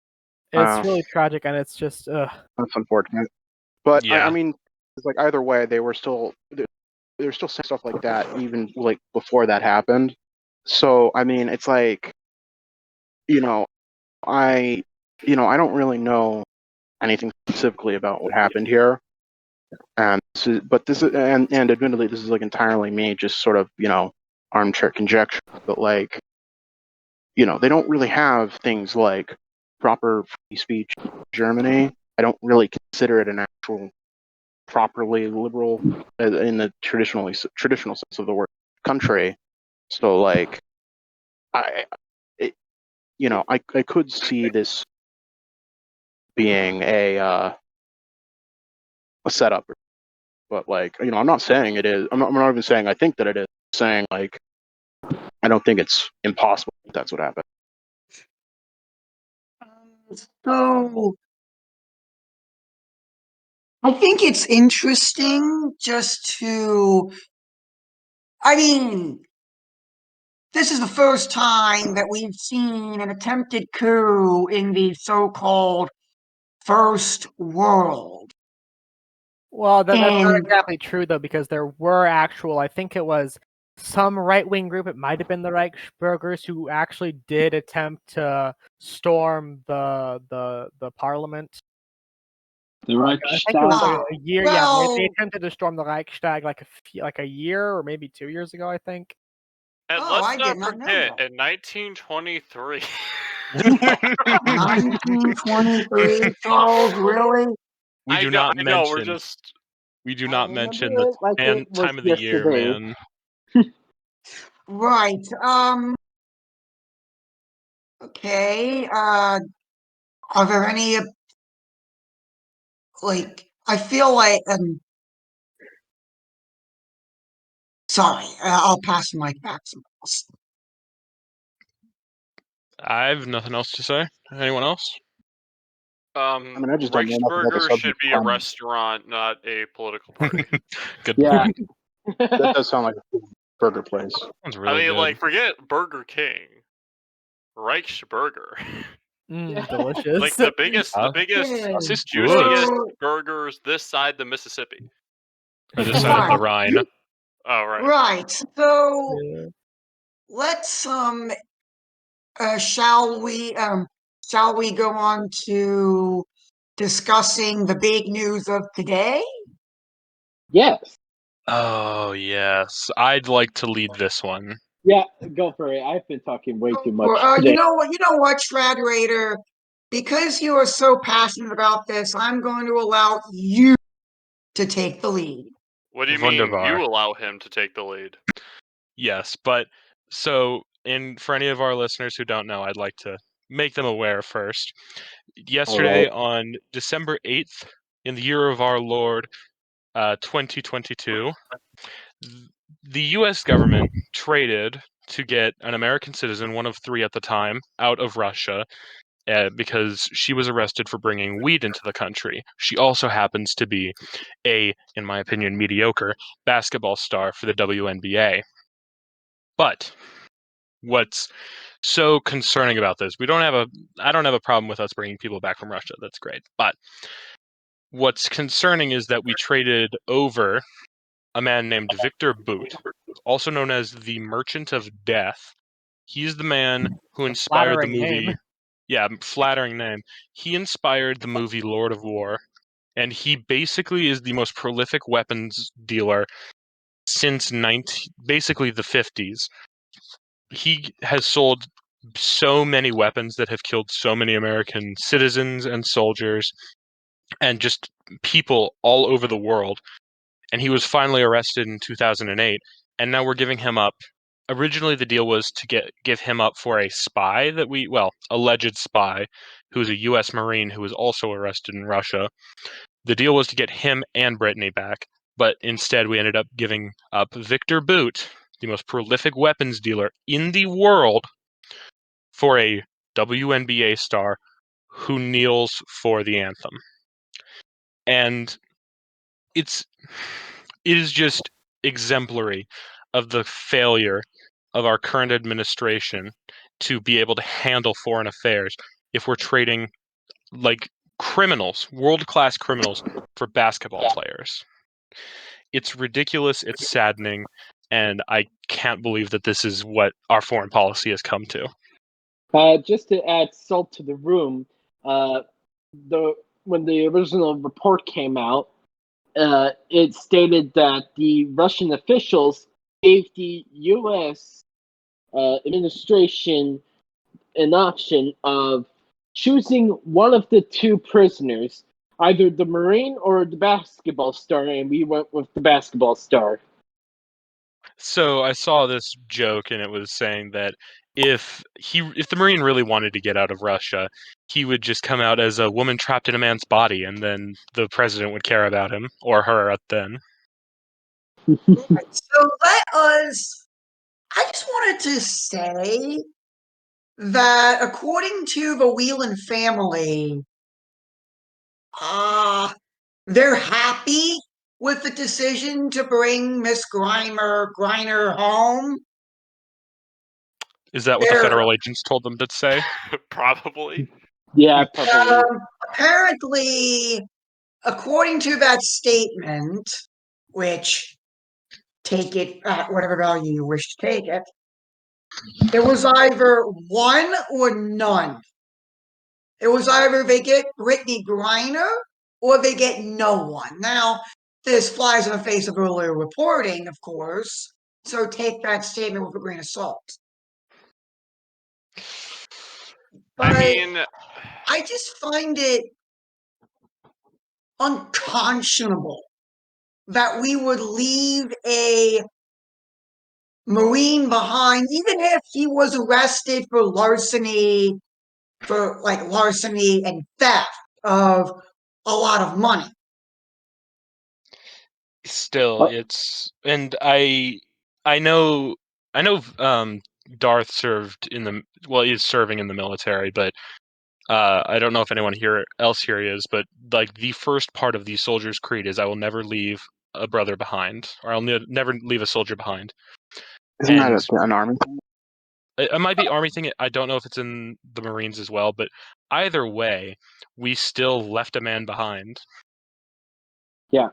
really tragic, and it's just that's unfortunate. But I mean, it's like either way, they were still they're still saying stuff like that even like before that happened. So I mean, it's like, I don't really know anything specifically about what happened here, and and admittedly, this is like entirely me, just sort of armchair conjecture. But like, they don't really have things like proper free speech in Germany. I don't really consider it an actual properly liberal in the traditional sense of the word country. So like, I could see this being a setup, but like, I'm not saying it is. I'm not even saying I think that it is. I'm saying like, I don't think it's impossible that that's what happened. So I think it's interesting just to, I mean, this is the first time that we've seen an attempted coup in the so-called First World. Well, that's not And exactly true, though, because there were I think it was some right-wing group, it might have been the Reichsbürgers, who actually did attempt to storm the parliament. The I think it was Reichstag. a year, yeah, they attempted to storm the Reichstag like a year or maybe 2 years ago, I think. And I let's did not not know forget, that. in 1923. 1923, Charles, really? We do not I know, we're mention. just. We do I not remember mention the it like it was time of the year, yesterday. man. Right. Okay. Are there any I feel like sorry, I'll pass the mic back to someone else. I have nothing else to say. Anyone else? I mean, I just don't know enough about the Reichsburger should subject. be a restaurant, not a political party. Good Yeah. point. That does sound like a burger place. Sounds I really mean, good. like, forget Burger King. Reichsburger. Delicious. Like the biggest Okay, juiciest so- burgers this side the Mississippi. Or this side of the Right. Rhine. Oh right. Right. So Yeah. let's shall we go on to discussing the big news of today? Yes. Oh yes, I'd like to lead this one. Yeah, go for it. I've been talking way too much You today. know what, Shred Raider? Because you are so passionate about this, I'm going to allow you to take the lead. What do you Wunderbar. mean you allow him to take the lead? Yes, but so for any of our listeners who don't know, I'd like to make them aware first. Yesterday on December 8th, in the year of our Lord, 2022, the U.S. government traded to get an American citizen, one of 3 at the time, out of Russia because she was arrested for bringing weed into the country. She also happens to be in my opinion, mediocre basketball star for the WNBA. But what's so concerning about this? I don't have a problem with us bringing people back from Russia. That's great. But what's concerning is that we traded over a man named Victor Boot, also known as the Merchant of Death. He's the man who inspired the Flattering movie. name. Yeah, flattering name. He inspired the movie Lord of War, and he basically is the most prolific weapons dealer since basically the 50s. He has sold so many weapons that have killed so many American citizens and soldiers and just people all over the world. And he was finally arrested in 2008, and now we're giving him up. Originally, the deal was to give him up for a spy alleged spy, who's a U.S. Marine who was also arrested in Russia. The deal was to get him and Brittany back, but instead we ended up giving up Victor Boot, the most prolific weapons dealer in the world, for a WNBA star who kneels for the anthem. And it is just exemplary of the failure of our current administration to be able to handle foreign affairs if we're trading like criminals, world-class criminals, for basketball players. It's ridiculous. It's saddening, and I can't believe that this is what our foreign policy has come to. Just to add salt to the room, when the original report came out, it stated that the Russian officials gave the U.S. Administration an option of choosing one of the two prisoners, either the Marine or the basketball star, and we went with the basketball star. So I saw this joke, and it was saying that if the Marine really wanted to get out of Russia, he would just come out as a woman trapped in a man's body, and then the president would care about him or her then. So I just wanted to say that according to the Whelan family, they're happy with the decision to bring Miss Griner home. Is that what the federal agents told them to say? Probably. Yeah, probably. Apparently, according to that statement, which take it at whatever value you wish to take it, it was either one or none. It was either they get Brittany Griner or they get no one. Now, this flies in the face of earlier reporting, of course, so take that statement with a grain of salt. But I just find it unconscionable that we would leave a Marine behind, even if he was arrested for larceny and theft of a lot of money. Still, it's, and I know Darth served is serving in the military, but I don't know if anyone else here is, but like the first part of the Soldier's Creed is, I will never leave a brother behind, or I'll never leave a soldier behind. Isn't that an Army thing? It might be Army thing. I don't know if it's in the Marines as well, but either way, we still left a man behind. Yeah.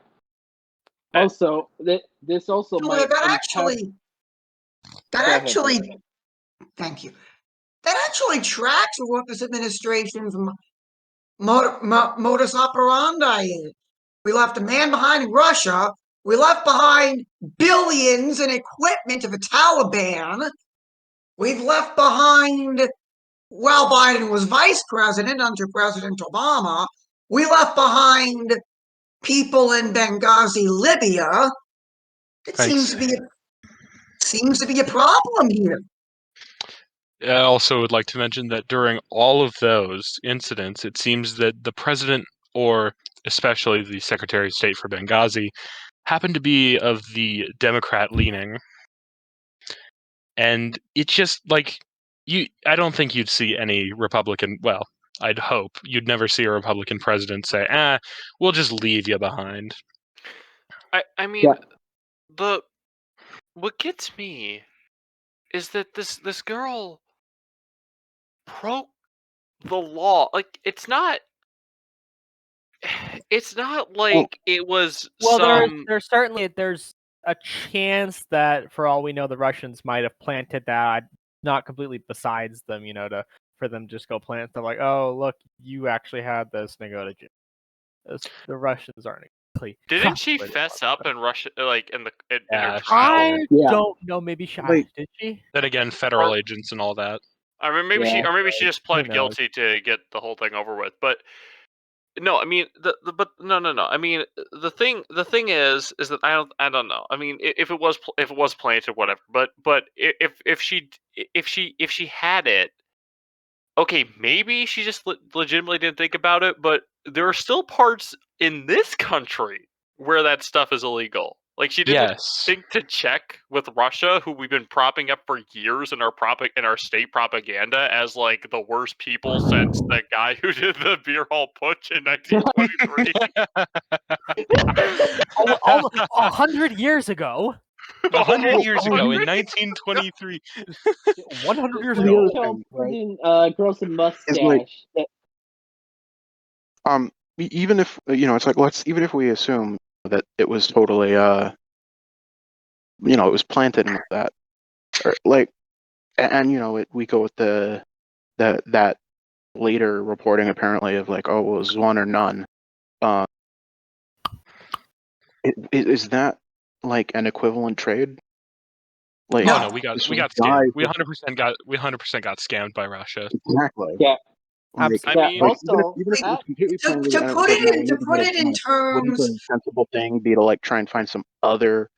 Also, this also might Thank you. That actually tracks with what this administration's modus operandi is. We left a man behind in Russia. We left behind billions in equipment to the Taliban. We've left behind, while Biden was vice president under President Obama, we left behind people in Benghazi, Libya. It seems to be a problem here. I also would like to mention that during all of those incidents, it seems that the president, or especially the Secretary of State for Benghazi, happened to be of the Democrat leaning. And it's just like, I don't think you'd see any Republican, well, I'd hope you'd never see a Republican president say, we'll just leave you behind. I mean, what gets me is that this girl broke the law. Like, it's not like it was there's a chance that, for all we know, the Russians might have planted that, not completely besides them, for them to just go plant stuff like, oh, look, you actually had this, and they go to jail. The Russians aren't exactly. Didn't she fess up in Russia, like in her trial? I don't know. Maybe did she? Then again, federal agents and all that. I mean, maybe she just pled guilty to get the whole thing over with. But no, I mean no. I mean, the thing is that I don't know. I mean, if it was planted, whatever. But if she had it, okay, maybe she just legitimately didn't think about it. But there are still parts in this country where that stuff is illegal. Like, she didn't think to check with Russia, who we've been propping up for years in our state propaganda as like the worst people since the guy who did the beer hall putsch in 1923. 100 years ago. 100 years ago in 1923. 100 years ago. Grows a mustache. Even if it's like, even if we assume that it was totally it was planted with that, or like, and we go with that later reporting apparently of like, oh, it was one or none. Is that like an equivalent trade? Like, no, we got scammed. We 100% got scammed by Russia. Exactly. Yeah. Like, I mean, also, even if it was completely to planted, put it in wouldn't terms, the sensible thing be to like try and find some other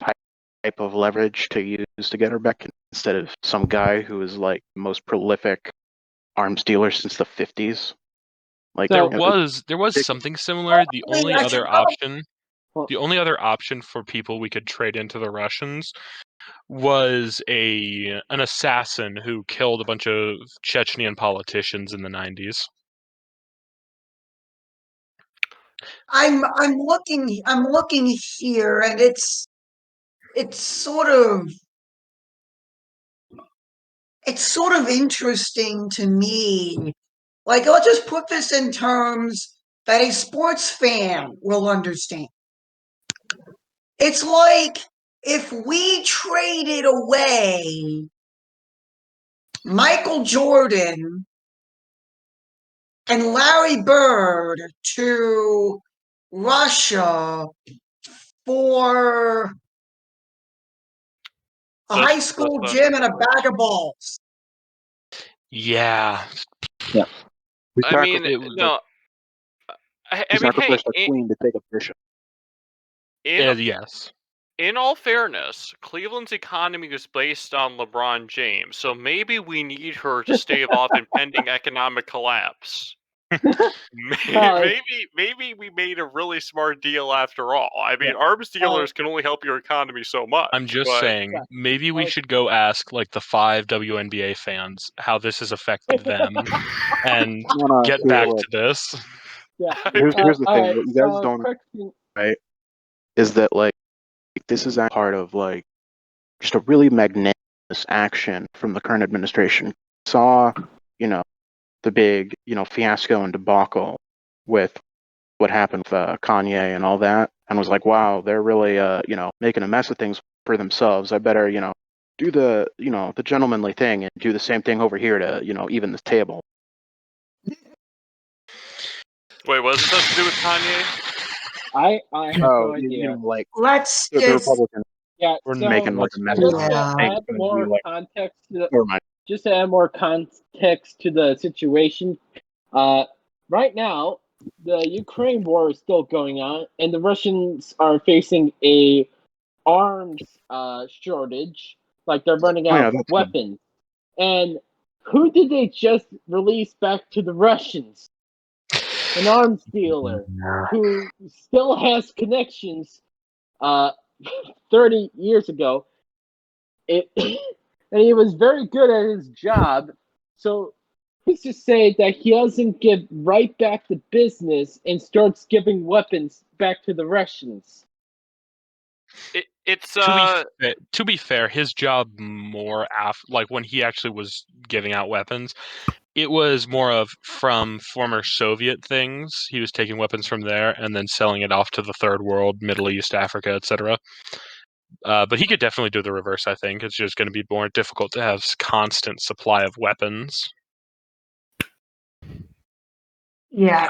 type of leverage to use to get her back instead of some guy who is like the most prolific arms dealer since the 50s? Like, So- there was something similar. The only other option for people we could trade into the Russians was an assassin who killed a bunch of Chechnyan politicians in the 90s. I'm looking here, and it's sort of interesting to me. Like, I'll just put this in terms that a sports fan will understand. It's like if we traded away Michael Jordan and Larry Bird to Russia for a high school gym and a bag of balls. Yeah. Yeah. I mean, no. I mean, sacrificed hey, a queen to take a bishop. Yes. In all fairness, Cleveland's economy is based on LeBron James, so maybe we need her to stave off impending economic collapse. Maybe we made a really smart deal after all. I mean, arms dealers can only help your economy so much. I'm just saying, maybe we should go ask like the 5 WNBA fans how this has affected them, and get back to this. Yeah. Here's the thing: what you guys don't correction. right is that like this is part of like just a really magnanimous action from the current administration. Saw, the big, fiasco and debacle with what happened with Kanye and all that, and was like, wow, they're really, making a mess of things for themselves. I better, do the, the gentlemanly thing and do the same thing over here to, even the table. Wait, what does this have to do with Kanye? I have no idea. Like, Let's the just Republicans Yeah, were so making like a mess just of to add more context to Never mind. just to add more context to the situation, right now the Ukraine war is still going on, and the Russians are facing a arms shortage. Like they're running out of weapons. And who did they just release back to the Russians? An arms dealer who still has connections 30 years ago. And he was very good at his job. So let's just say that he doesn't get right back to business and starts giving weapons back to the Russians. To be fair, his job more like when he actually was giving out weapons, it was more of from former Soviet things. He was taking weapons from there and then selling it off to the third world, Middle East, Africa, etc. But he could definitely do the reverse, I think. It's just going to be more difficult to have constant supply of weapons. Yeah,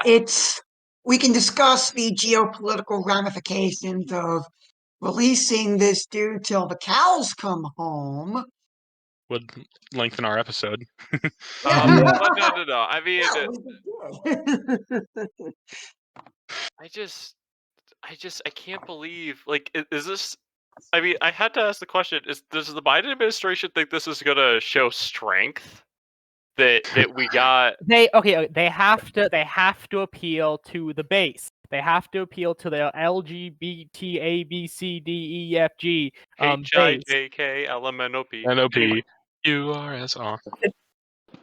we can discuss the geopolitical ramifications of releasing this dude till the cows come home. Would lengthen our episode. But no. I mean, I can't believe. Like, is this? I mean, I had to ask the question: does the Biden administration think this is going to show strength? That we got. They have to appeal to the base. They have to appeal to the LGBT A B C D E F G H-I-J-K L-M-N-O-P. N-O-P. U-R-S-R.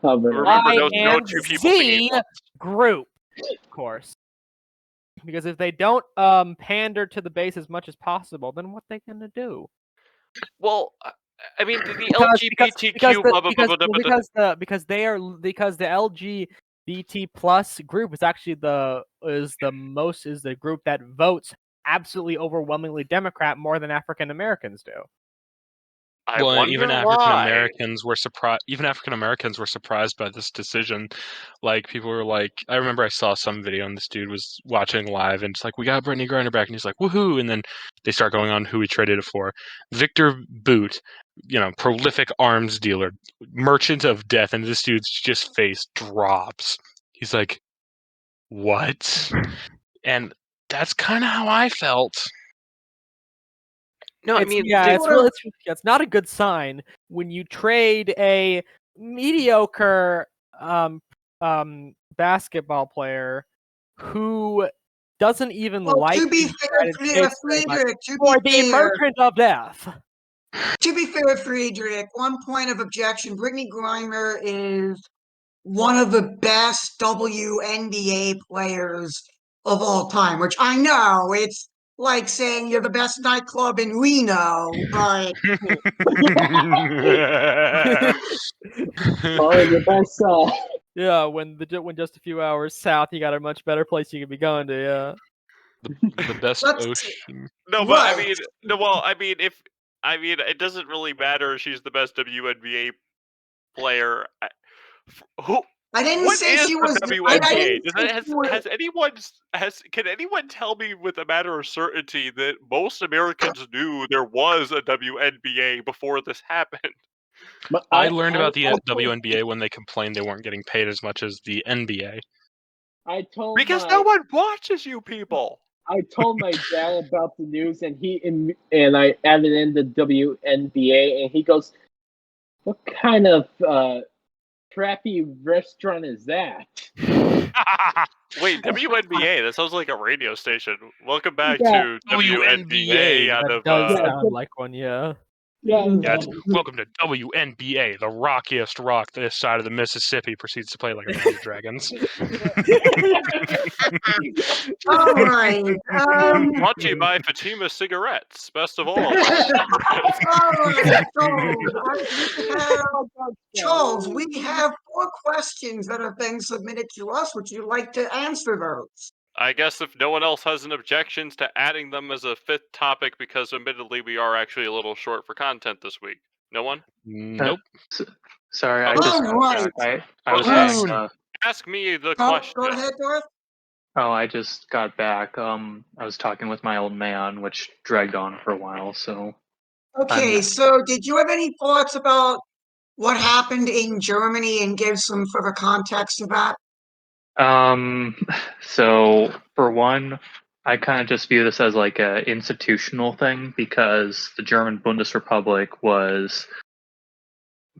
No two people singing at once. Group, of course. Because if they don't pander to the base as much as possible, then what they gonna do? Well, I mean, the LGBTQ because the LGBT plus group is actually the group that votes absolutely overwhelmingly Democrat more than African Americans do. I wonder even why. African Americans were surprised. Even African Americans were surprised by this decision. Like, people were like, I remember I saw some video and this dude was watching live and it's like, we got Brittany Griner back, and he's like, woohoo! And then they start going on who he traded it for. Victor Boot, prolific arms dealer, merchant of death, and this dude's just face drops. He's like, what? And that's kind of how I felt. No, I It's, mean, it's not a good sign when you trade a mediocre basketball player who doesn't even like to be the fair, United States very much Friedrich, for the merchant of death. To be fair, Friedrich, one point of objection: Brittany Griner is one of the best WNBA players of all time. Which I know it's like saying you're the best nightclub in Reno, but Oh, the best. Yeah, when just a few hours south, you got a much better place you could be going to. Yeah. The best Let's- ocean. no, but I Right. mean, no. Well, I mean, it doesn't really matter if she's the best WNBA player. Who? I didn't What say is she the was. I WNBA? didn't say she was. Can anyone tell me with a matter of certainty that most Americans knew there was a WNBA before this happened? But I learned about the WNBA when they complained they weren't getting paid as much as the NBA. Because no one watches you people. I told my dad about the news, and I added in the WNBA, and he goes, "What kind of crappy restaurant is that?" Wait, WNBA? That sounds like a radio station. Welcome back Yeah. to WNBA. That does sound like one, yeah. Yeah. Welcome to WNBA, the rockiest rock this side of the Mississippi. Proceeds to play like a band of dragons. All right. Brought to you by Fatima Cigarettes. Best of all. All right. Charles, we have 4 questions that have been submitted to us. Would you like to answer those? I guess if no one else has an objections to adding them as a 5th topic, because admittedly we are actually a little short for content this week. No one? Nope. Sorry, I Oh, just right. I was Okay. having, Ask me the question. Go ahead, Darth. oh, I just got back. I was talking with my old man, which dragged on for a while. So Okay, so did you have any thoughts about what happened in Germany and give some further context to that? So for one, I kind of just view this as like a institutional thing because the German Bundesrepublic was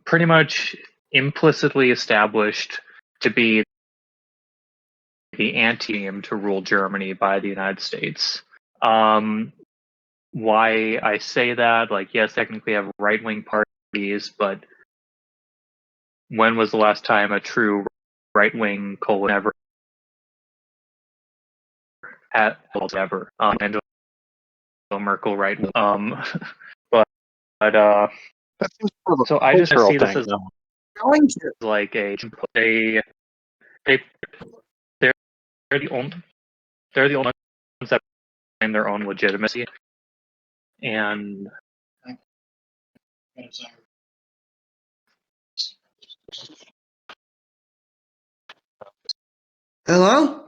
pretty much implicitly established to be the anti-team to rule Germany by the United States. Why I say that, like, yes, technically have right-wing parties, but when was the last time a true right-wing coalition ever had ever? Angela Merkel, right? But That seems more of a so I just cultural see this thing, as though. Going to. like they're the only ones that claim their own legitimacy, and Hello?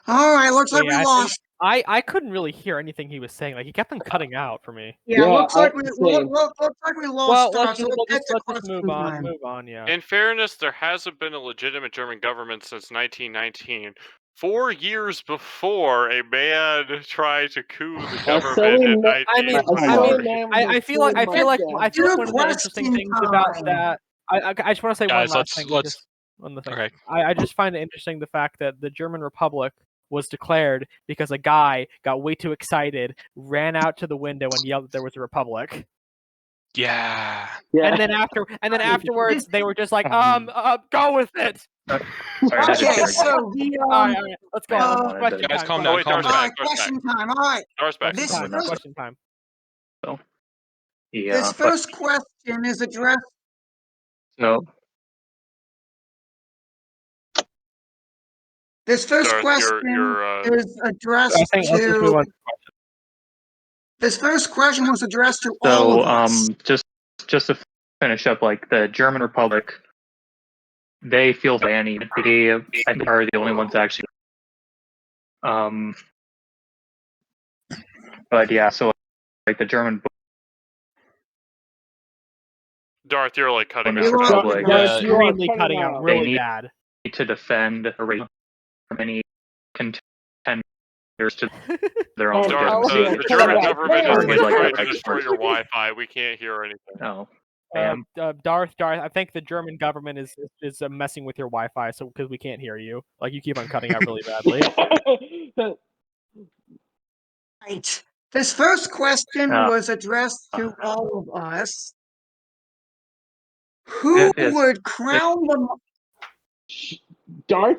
All right, looks like we lost. I couldn't really hear anything he was saying. Like, he kept on cutting out for me. Yeah, looks like we same. lost. Well, Darth, let's so just get to move question on. time. Move on, yeah. In fairness, there hasn't been a legitimate German government since 1919. 4 years before a man tried to coup the government in 1924. I feel like one of the interesting Question things about time. that. I just want to say Guys, one last thing. let's- Just one thing. Okay. I just find it interesting the fact that the German Republic was declared because a guy got way too excited, ran out to the window, and yelled that there was a republic. Yeah. And then afterwards, they were just like, go with it. Okay, so the All right, let's go. Question Guys, time. calm down. Wait, Calm Darth down. all right, question time. All right, Darth back. this Question time. first, Question time. Yeah, this first question is addressed. so This first Darth, question is addressed I think let's just move to. on. This first question was addressed to all of us. Just to finish up, like the German Republic, they feel banning. They I think are the only ones actually. But yeah, so like the German Darth, you're like cutting Bonus out. Republic, They're you are extremely cutting out out. really They need- bad. to defend a race from any contenders to their own Oh, Darth, yeah, the cut German it out. government Damn. is Like, trying to like, destroy your Wi-Fi. We can't hear anything. No. Darth, I think the German government is messing with your Wi-Fi, so because we can't hear you. Like you keep on cutting out really badly. Right. This first question Uh, was addressed to all of us. Who It's- would crown the Darth,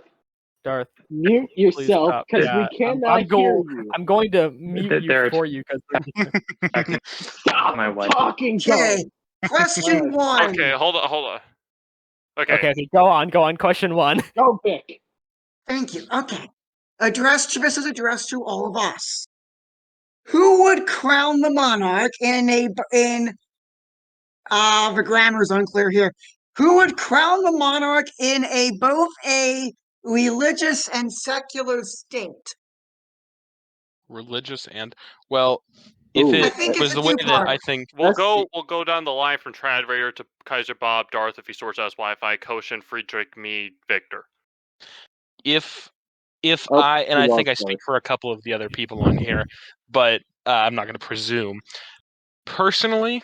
Darth, mute yourself stop. because Yeah, we cannot hear you. I'm going to mute you There- for you because Stop my wife. talking, Okay, go. question one. Okay, hold on. Okay. okay, go on. Question one. Go, Vic. Thank you. Okay. This is addressed to all of us. Who would crown the monarch the grammar is unclear here. Who would crown the monarch in both a religious and secular state? Religious and well, if Ooh, I it think was it's a the way that two-parter. I think We'll Let's go down the line from Trad Raider to Kaiser Bob, Darth if he sorts out his Wi-Fi, Koshin, Friedrich, me, Victor. if Oh, I we think lost I speak Darth. for a couple of the other people on here, but I'm not going to presume. Personally,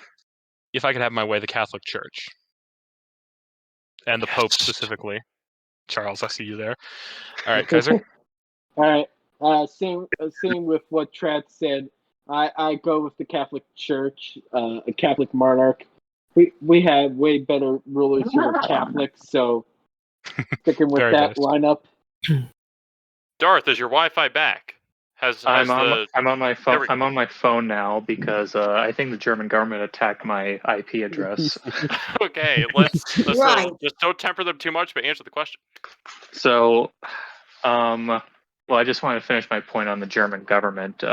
if I could have my way, the Catholic Church and the Pope specifically. Charles, I see you there. All right, Kaiser. All right. Same with what Trad said. I go with the Catholic Church, a Catholic monarch. We have way better rulers who are Catholics, so sticking with Very that nice. lineup. Darth, is your Wi-Fi back? I'm on my phone. we- I'm on my phone now because I think the German government attacked my IP address. Okay, let's Right. just don't temper them too much, but answer the question. So, well, I just want to finish my point on the German government.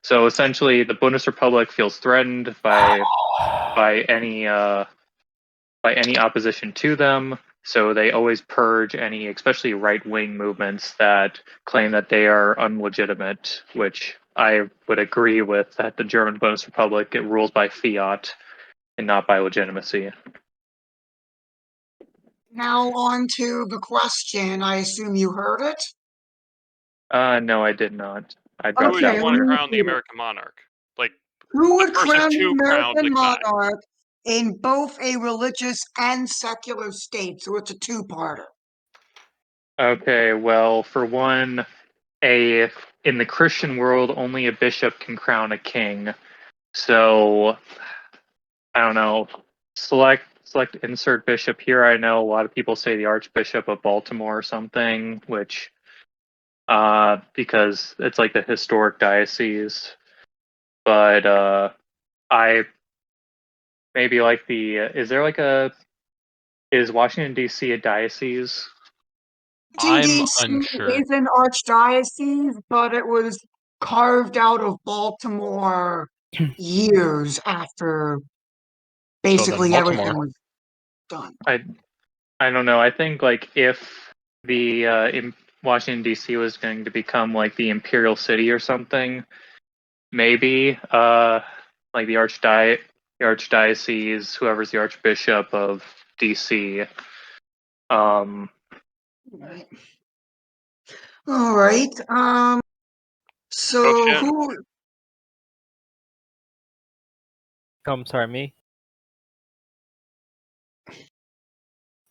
So essentially, the Bundesrepublik feels threatened by any opposition to them. So they always purge any, especially right-wing movements that claim that they are unlegitimate, which I would agree with. That the German Bundesrepublik, it rules by fiat and not by legitimacy. Now on to the question. I assume you heard it. No, I did not. I Who dropped would you Okay, out. want to let me crown the repeat it. American monarch? Like Who would person crown the to crown American the guy. monarch in both a religious and secular state? So it's a two-parter. Okay, well, for one, in the Christian world, only a bishop can crown a king. So I don't know. Select insert bishop here. I know a lot of people say the Archbishop of Baltimore or something, which because it's like the historic diocese. But I maybe like the is Washington D.C. a diocese? I'm DC unsure. is an archdiocese, but it was carved out of Baltimore years after basically Baltimore. everything was done. I don't know. I think like if the Washington D.C. was going to become like the imperial city or something, maybe like the archdiocese, whoever's the archbishop of D.C. Right. All right. So Shin. who? I'm sorry, me.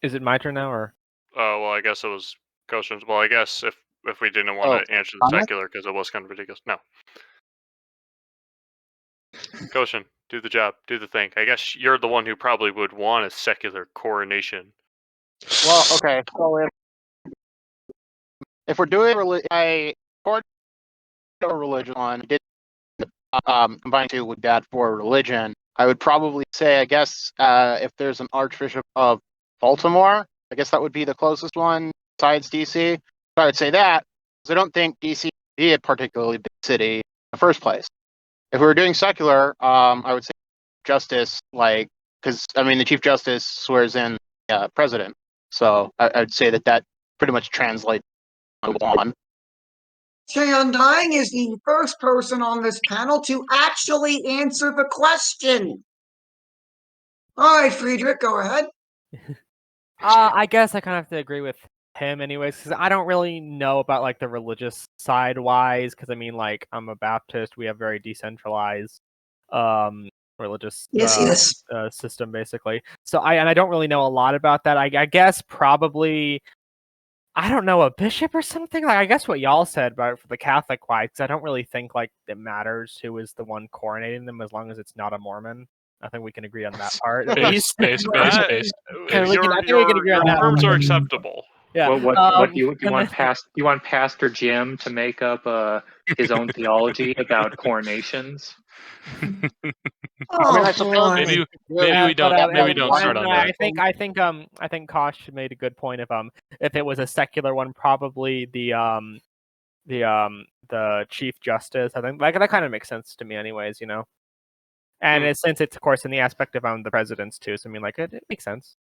Is it my turn now, or? Oh well, I guess it was Koshin's. Well, I guess if we didn't want to answer the I'm not- secular because it was kind of ridiculous. No. Koshin, do the job, do the thing. I guess you're the one who probably would want a secular coronation. Well, okay. So if we're doing I poured a religion on, did combine two with that for religion, I would probably say, I guess, if there's an Archbishop of Baltimore, I guess that would be the closest one besides DC. I would say that because I don't think DC would be a particularly big city in the first place. If we were doing secular, I would say justice, like, because I mean the Chief Justice swears in the president, so I'd say that pretty much translates to one. Chandang is the first person on this panel to actually answer the question. All right, Friedrich, go ahead. I guess I kind of have to agree with him anyways, because I don't really know about like the religious side wise, because I mean, like, I'm a Baptist, we have very decentralized religious system basically. So I don't really know a lot about that. I guess probably, I don't know, a bishop or something. Like, I guess what y'all said about for the Catholic wise, I don't really think like it matters who is the one coronating them as long as it's not a Mormon. I think we can agree on that part. At least. Your terms are acceptable. Yeah. What do you want? You want Pastor Jim to make up his own theology about coronations? I mean, I suppose maybe we don't start on that. I think Kosh made a good point. If it was a secular one, probably the Chief Justice. I think like that kind of makes sense to me, anyways. You know, and since it's of course in the aspect of the presidents too, so I mean, like it makes sense.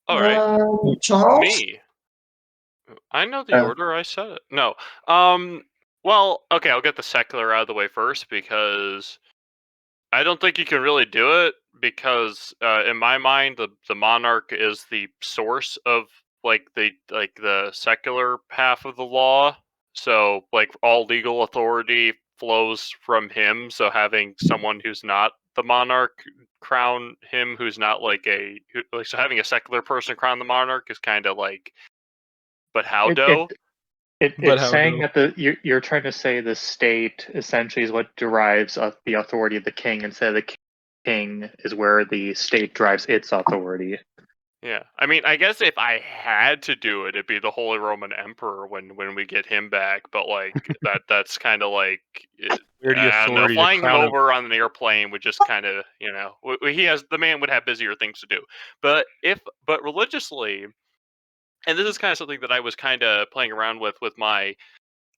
All right, Charles? Me. I know the order I said it. No. Well, okay, I'll get the secular out of the way first because I don't think you can really do it because, in my mind, the monarch is the source of the secular half of the law. So like all legal authority flows from him. So having someone who's not the monarch crown him, who's not so having a secular person crown the monarch is kind of like, but how do? It's saying that you're trying to say the state essentially is what derives the authority of the king, instead of the king is where the state drives its authority. Yeah, I mean, I guess if I had to do it, it'd be the Holy Roman Emperor when we get him back. But like that's kind of like flying him over on an airplane would just kind of the man would have busier things to do. But religiously. And this is kind of something that I was kind of playing around with my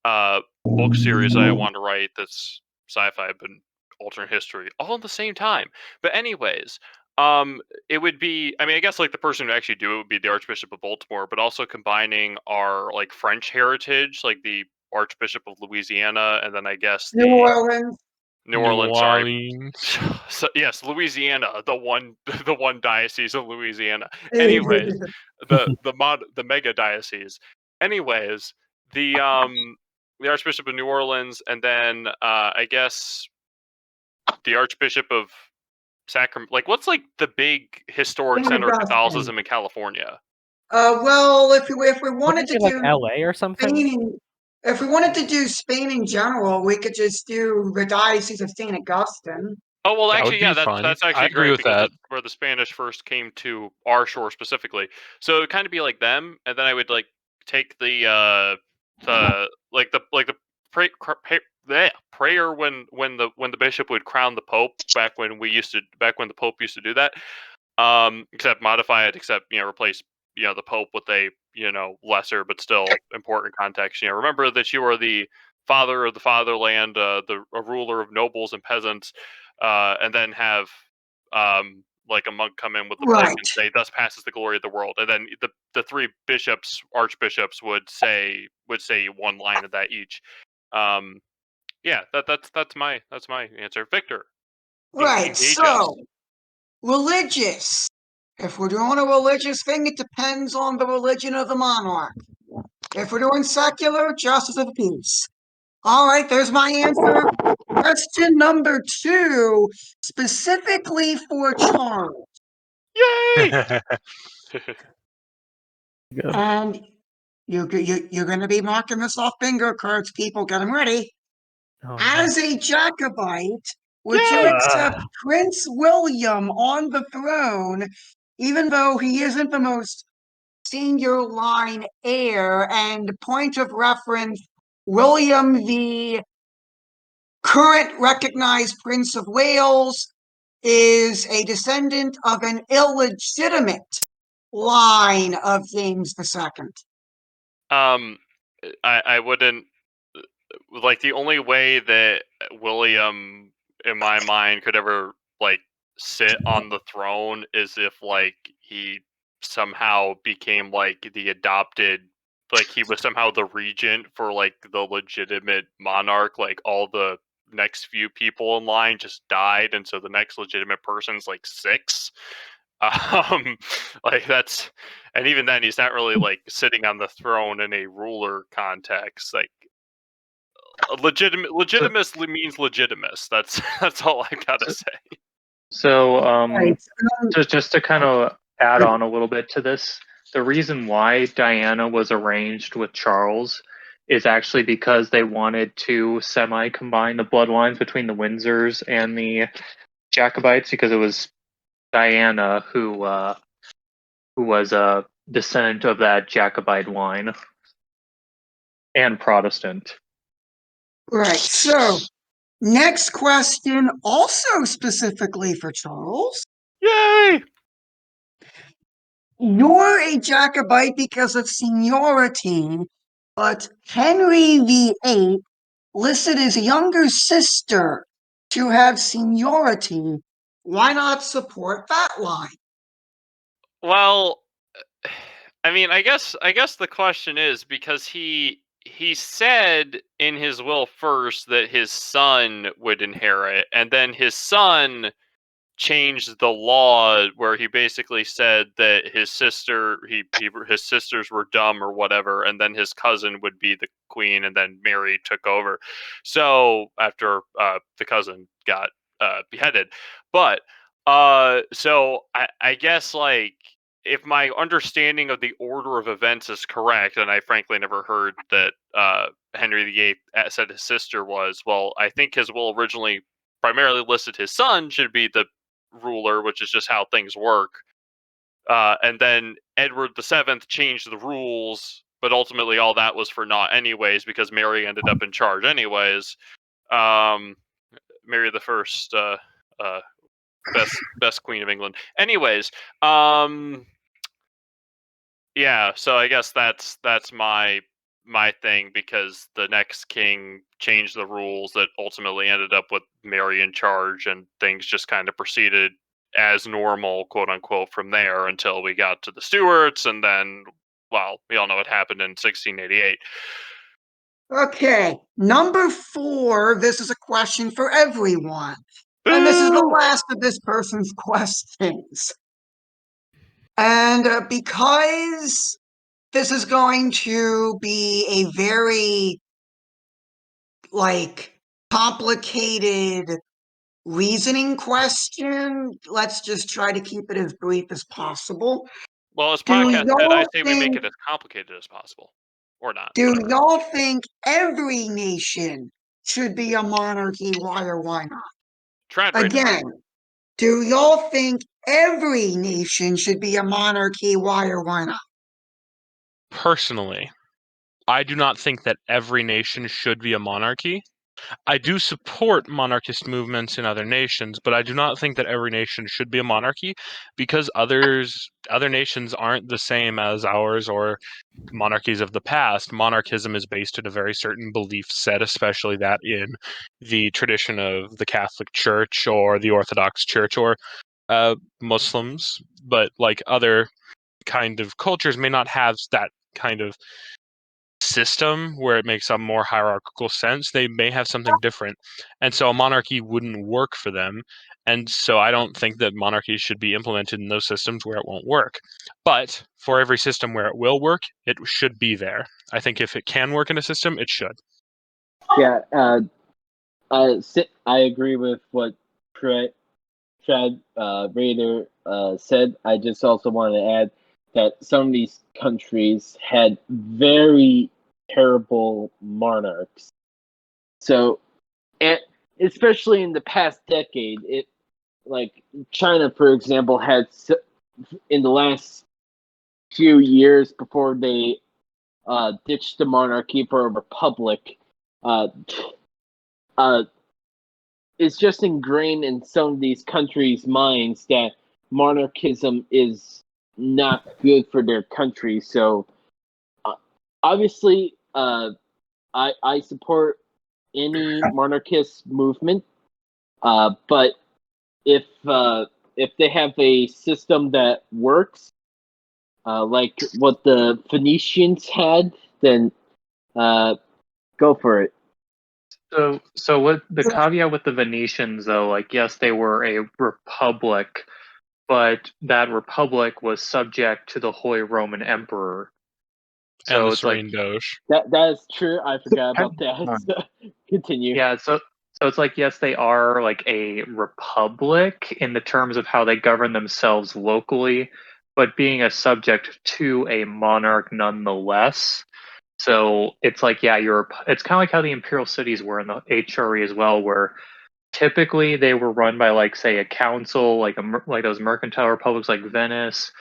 book series I want to write that's sci-fi but alternate history all at the same time. But anyways, it would be, I mean, I guess like the person who actually do it would be the Archbishop of Baltimore, but also combining our like French heritage, like the Archbishop of Louisiana, and then I guess New Orleans. New Orleans, sorry. So, yes, Louisiana, the one diocese of Louisiana. Anyways, the mega diocese. Anyways, the Archbishop of New Orleans, and then I guess the Archbishop of Sacramento. Like, what's like the big historic center of Catholicism in California? Well, if we wanted to do like LA or something. If we wanted to do Spain in general, we could just do the Diocese of St. Augustine. Oh, well, actually, yeah, that's actually great because that's where the Spanish first came to our shore specifically. So it would kind of be like them, and then I would like take the prayer when the bishop would crown the Pope back when the Pope used to do that. Except modify it, replace the Pope with a lesser but still important context. Remember that you are the father of the fatherland, a ruler of nobles and peasants, and then have like a monk come in with the plague and say, "Thus passes the glory of the world." And then the three archbishops would say one line of that each. Yeah, that's my answer, Victor. Right. So religious. If we're doing a religious thing, it depends on the religion of the monarch. If we're doing secular, justice of the peace. All right, there's my answer. Question number 2, specifically for Charles. Yay! And you're going to be marking this off finger cards, people. Get them ready. As a Jacobite, would you accept Prince William on the throne, even though he isn't the most senior line heir? And point of reference, William, the current recognized Prince of Wales, is a descendant of an illegitimate line of James II. I wouldn't like the only way that William, in my mind, could ever like sit on the throne is if like he somehow became like the adopted, like he was somehow the regent for like the legitimate monarch. Like all the next few people in line just died, and so the next legitimate person's like 6. Um, like that's, and even then, he's not really like sitting on the throne in a ruler context. Like legitimacy means legitimus. That's all I gotta say. So, Right. just to kind of add on a little bit to this, the reason why Diana was arranged with Charles is actually because they wanted to semi-combine the bloodlines between the Windsors and the Jacobites, because it was Diana who was a descendant of that Jacobite line and Protestant. Right. So, next question, also specifically for Charles. Yay! You're a Jacobite because of seniority, but Henry VIII listed his younger sister to have seniority. Why not support that line? Well, I mean, I guess the question is because he said in his will first that his son would inherit, and then his son changed the law where he basically said that his sisters were dumb or whatever, and then his cousin would be the queen, and then Mary took over. So after the cousin got beheaded, but so I guess like if my understanding of the order of events is correct, and I frankly never heard that Henry VIII said his sister was, well, I think his will originally primarily listed his son should be the ruler, which is just how things work. And then Edward VII changed the rules, but ultimately all that was for naught anyways, because Mary ended up in charge anyways. Mary the First, best queen of England. Anyways, yeah. So I guess that's my thing, because the next king changed the rules that ultimately ended up with Mary in charge, and things just kind of proceeded as normal, quote unquote, from there until we got to the Stuarts, and then, well, we all know what happened in 1688. Okay, number 4. This is a question for everyone. And this is the last of this person's questions. And because this is going to be a very, like, complicated reasoning question, let's just try to keep it as brief as possible. Well, as Do podcast, I y'all say we make think, it as complicated as possible, or not. do Whatever. y'all think every nation should be a monarchy? Why or why not? Trad rating. Again, do y'all think every nation should be a monarchy? Why or why not? Personally, I do not think that every nation should be a monarchy. I do support monarchist movements in other nations, but I do not think that every nation should be a monarchy, because other nations aren't the same as ours or monarchies of the past. Monarchism is based in a very certain belief set, especially that in the tradition of the Catholic Church or the Orthodox Church or Muslims, but like other kind of cultures may not have that kind of system where it makes a more hierarchical sense. They may have something different, and so a monarchy wouldn't work for them. And so I don't think that monarchies should be implemented in those systems where it won't work. But for every system where it will work, it should be there. I think if it can work in a system, it should. Yeah, I agree with what Chad Raider said. I just also want to add that some of these countries had very terrible monarchs. So, and especially in the past decade, like China, for example, had in the last few years before they ditched the monarchy for a republic. It's just ingrained in some of these countries' minds that monarchism is not good for their country. So obviously, I support any monarchist movement, but if they have a system that works, like what the Phoenicians had, then go for it. So what the caveat with the Venetians, though, like, yes, they were a republic, but that republic was subject to the Holy Roman Emperor. And So the it's like Serene Doge. That is true. I forgot about that. Continue. yeah, so it's like, yes, they are like a republic in the terms of how they govern themselves locally, but being a subject to a monarch nonetheless. So it's like, yeah, it's kind of like how the imperial cities were in the HRE as well, where typically they were run by, like, say, a council, like those mercantile republics like Venice,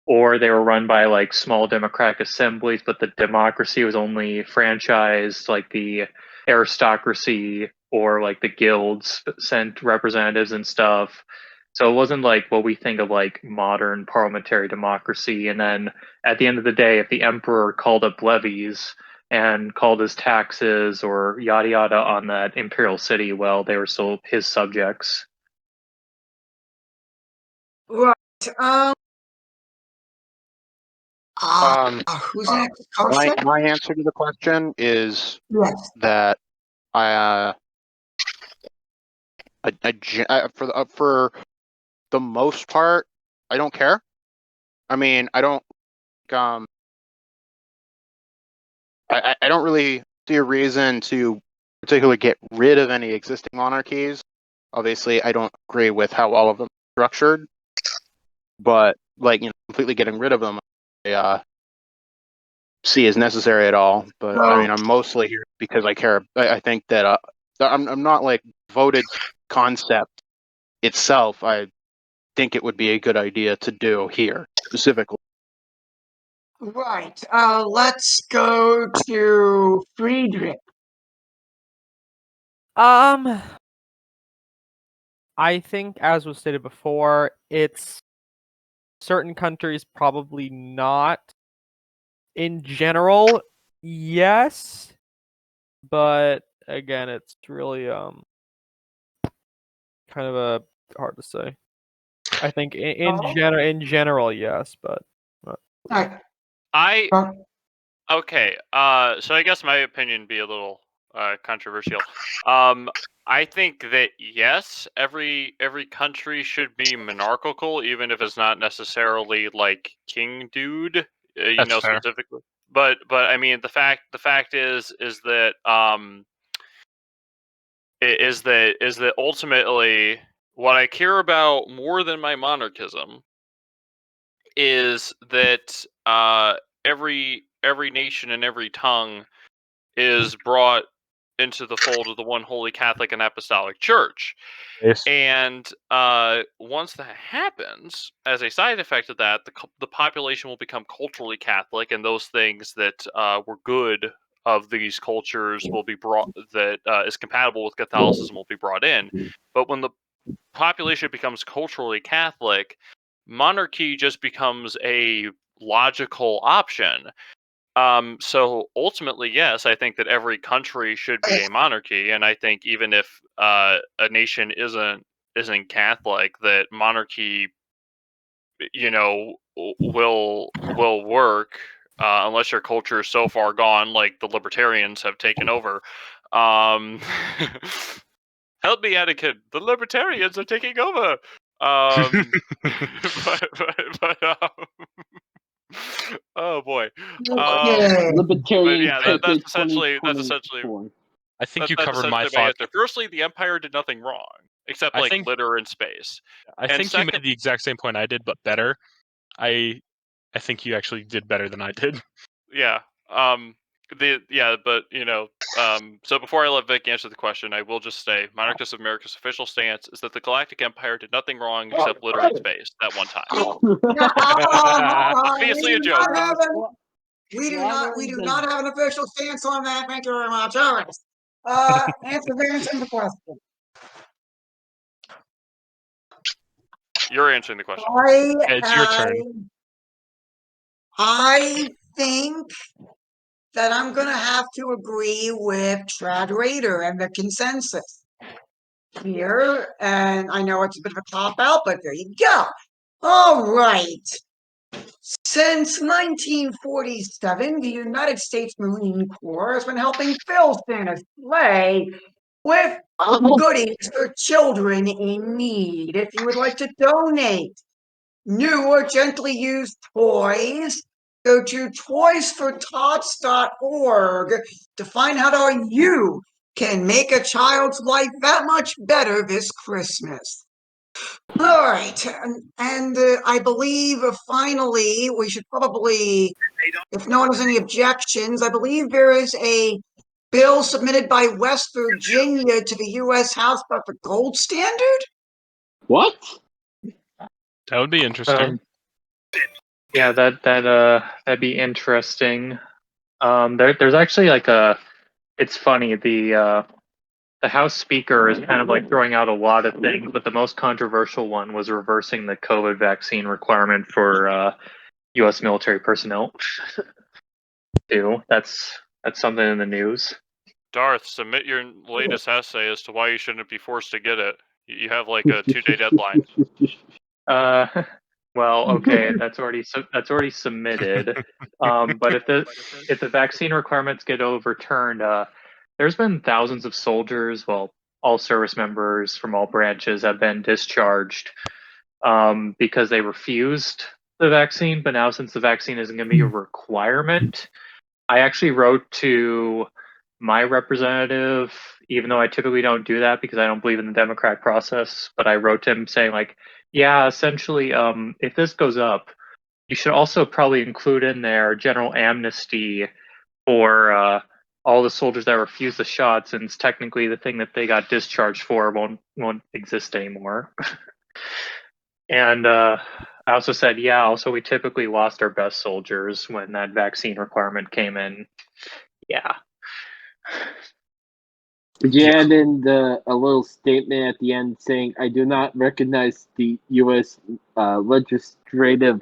or they were run by like small democratic assemblies, but the democracy was only franchised, like the aristocracy or like the guilds sent representatives and stuff. So it wasn't like what we think of like modern parliamentary democracy. And then at the end of the day, if the emperor called up levies and called his taxes or yada yada on that imperial city, well, they were still his subjects. Right. Who's next? Carson? My answer to the question is Yes. that for the most part, I don't care. I mean, I don't I don't really see a reason to particularly get rid of any existing monarchies. Obviously, I don't agree with how all of them are structured, but like, completely getting rid of them, I see as necessary at all. But I mean, I'm mostly here because I care. I think that I'm not like voted concept itself. I think it would be a good idea to do here specifically. Right. Let's go to Friedrich. I think, as was stated before, it's certain countries probably not. In general, yes, but again, it's really kind of hard to say. I think in general, yes, but Okay. So I guess my opinion be a little controversial. I think that yes, every country should be monarchical, even if it's not necessarily like King Dude, That's fair. specifically. But I mean, the fact is that is that ultimately what I care about more than my monarchism is that every nation and every tongue is brought into the fold of the one holy Catholic and Apostolic Church. Yes. And once that happens, as a side effect of that, the population will become culturally Catholic, and those things that were good of these cultures will be brought, that is compatible with Catholicism, will be brought in. But when the population becomes culturally Catholic, monarchy just becomes a logical option. So ultimately, yes, I think that every country should be a monarchy, and I think even if a nation isn't Catholic, that monarchy, will work, unless your culture is so far gone, like the libertarians have taken over. Um, help me, Anakin. The libertarians are taking over. But oh boy. Libertarian. Yeah, that's essentially I think you that's covered my essentially my thoughts. answer. Firstly, the Empire did nothing wrong except I think litter in space. I And think you second, made the exact same point I did, but better. I think you actually did better than I did. yeah. But so before I let Vic answer the question, I will just say Monarchist of America's official stance is that the Galactic Empire did nothing wrong except litter in space that one time. Obviously a joke. We do not have an official stance on that. Thank you very much. All right. Answer the question. You're answering the question. It's your turn. I think that I'm going to have to agree with Trad Raider and the consensus here. And I know it's a bit of a cop-out, but there you go. All right. Since 1947, the United States Marine Corps has been helping fill Santa's sleigh with goodies for children in need. If you would like to donate new or gently used toys, go to toysfortots.org to find out how you can make a child's life that much better this Christmas. All right, and I believe finally we should probably, if no one has any objections, I believe there is a bill submitted by West Virginia to the U.S. House about the gold standard. What? That would be interesting. Yeah, that'd be interesting. There's actually like it's funny, the House Speaker is kind of like throwing out a lot of things, but the most controversial one was reversing the COVID vaccine requirement for U.S. military personnel. Too. That's something in the news. Darth, submit your latest essay as to why you shouldn't be forced to get it. You have like a 2-day deadline. Well, okay, that's already submitted. But if the vaccine requirements get overturned, there's been thousands of soldiers, well, all service members from all branches have been discharged because they refused the vaccine. But now, since the vaccine isn't going to be a requirement, I actually wrote to my representative, even though I typically don't do that because I don't believe in the democratic process. But I wrote to him saying, like, yeah, essentially, if this goes up, you should also probably include in there general amnesty for all the soldiers that refuse the shot, since technically the thing that they got discharged for won't exist anymore. And I also said, yeah, also we typically lost our best soldiers when that vaccine requirement came in. Yeah. Did you add in a little statement at the end saying, I do not recognize the U.S. legislative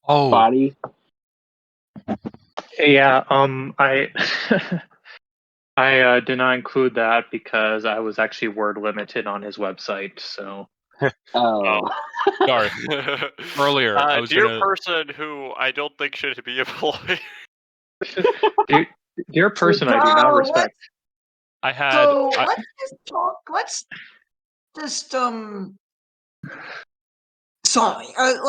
body? Yeah, I I did not include that because I was actually word limited on his website, so. Oh. Darth, earlier, I was dear person who I don't think should be employed. Dear person, I do not respect. So let's just talk. Let's just Sorry. I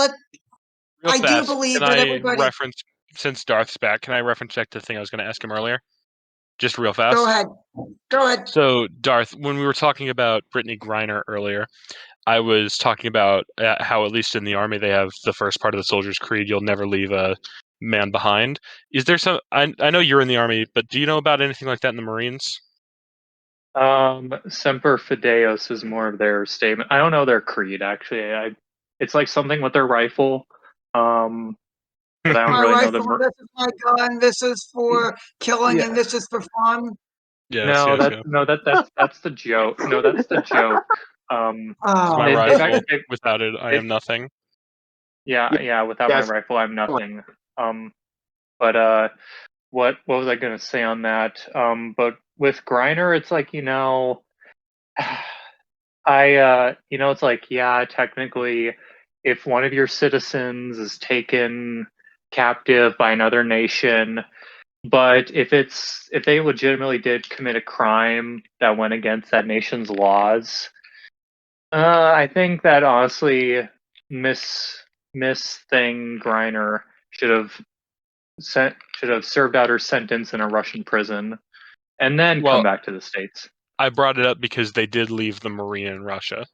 do believe that everybody. Reference, since Darth's back, can I reference back to the thing I was going to ask him earlier? Just real fast. Go ahead. So, Darth, when we were talking about Brittany Griner earlier, I was talking about how, at least in the Army, they have the first part of the Soldier's Creed, you'll never leave a man behind. Is there some... I know you're in the Army, but do you know about anything like that in the Marines? Semper Fidelis is more of their statement. I don't know their creed, actually. It's like something with their rifle. But I don't really know the... This is my gun, this is for killing, and this is for fun. That's the joke. No, that's the joke. My rifle. Without it, I am nothing. Yeah. Without my rifle, I'm nothing. But what was I gonna say on that? But with Griner, it's like, it's like, yeah, technically, if one of your citizens is taken captive by another nation, but if they legitimately did commit a crime that went against that nation's laws, I think that honestly, Miss Thing Griner should have served out her sentence in a Russian prison, and then come back to the States. I brought it up because they did leave the Marine in Russia.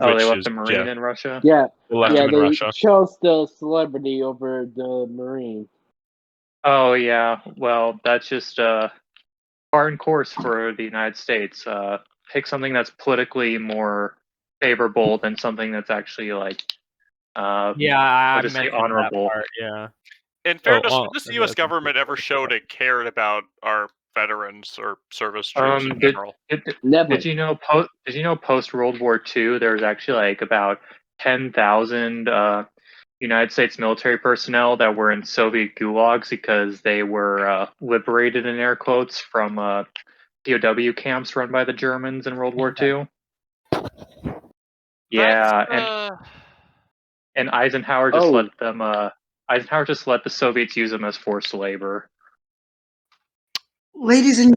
Oh, they left the Marine in Russia? Yeah. They left him in Russia. Chose the celebrity over the Marine. Oh, yeah. Well, that's just par and course for the United States. Pick something that's politically more favorable than something that's actually like I say honorable. That part, yeah. In fairness, when does the U.S. government ever showed it cared about our veterans or service troops in general? Never. Did you know post World War II there was actually like about 10,000 United States military personnel that were in Soviet gulags because they were liberated, in air quotes, from POW camps run by the Germans in World War II. Yeah, and Eisenhower just let them. Eisenhower just let the Soviets use them as forced labor. Ladies and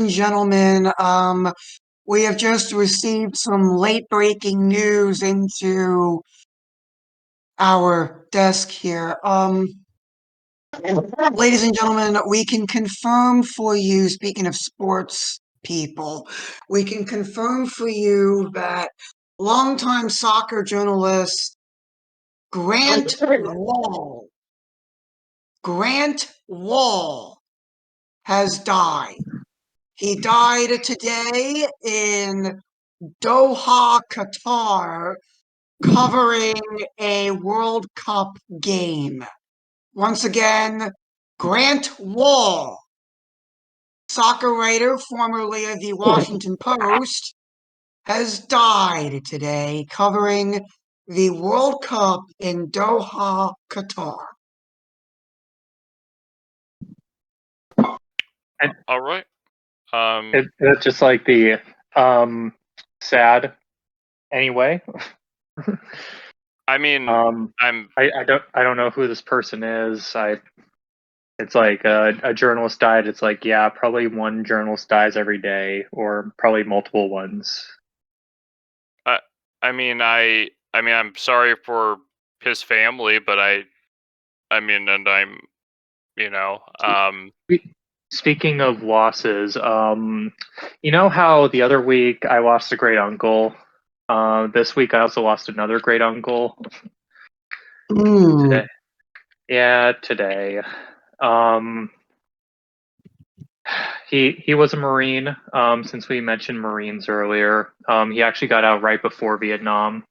gentlemen, we have just received some late breaking news into our desk here. Ladies and gentlemen, we can confirm for you, speaking of sports people, we can confirm for you that longtime soccer journalist Grant Wahl has died. He died today in Doha, Qatar, covering a World Cup game. Once again, Grant Wahl, soccer writer formerly of the Washington Post, has died today covering the World Cup in Doha, Qatar. All right. It's just like the sad. Anyway, I mean, I don't know who this person is. It's like a journalist died. It's like, yeah, probably one journalist dies every day, or probably multiple ones. I'm sorry for his family, but Speaking of losses, you know how the other week I lost a great uncle. This week I also lost another great uncle. Today. Yeah, today. He was a Marine. Since we mentioned Marines earlier, he actually got out right before Vietnam.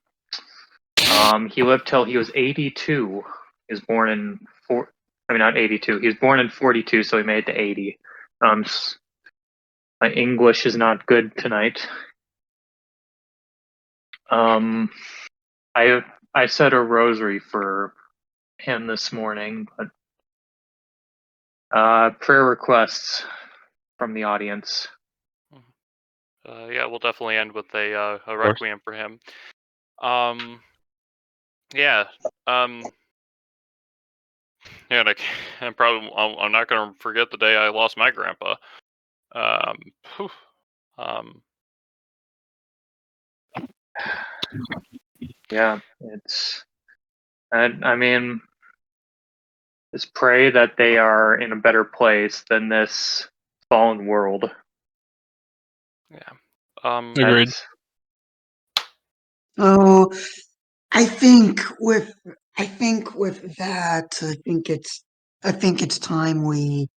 He lived till he was 82. He was born in not 82. He was born in 42, so he made it to 80. My English is not good tonight. I said a rosary for him this morning, but prayer requests from the audience. Yeah, we'll definitely end with a requiem for him. Yeah. Yeah, I'm not gonna forget the day I lost my grandpa. Yeah, just pray that they are in a better place than this fallen world. Yeah. Agreed. So I think with that, I think it's time we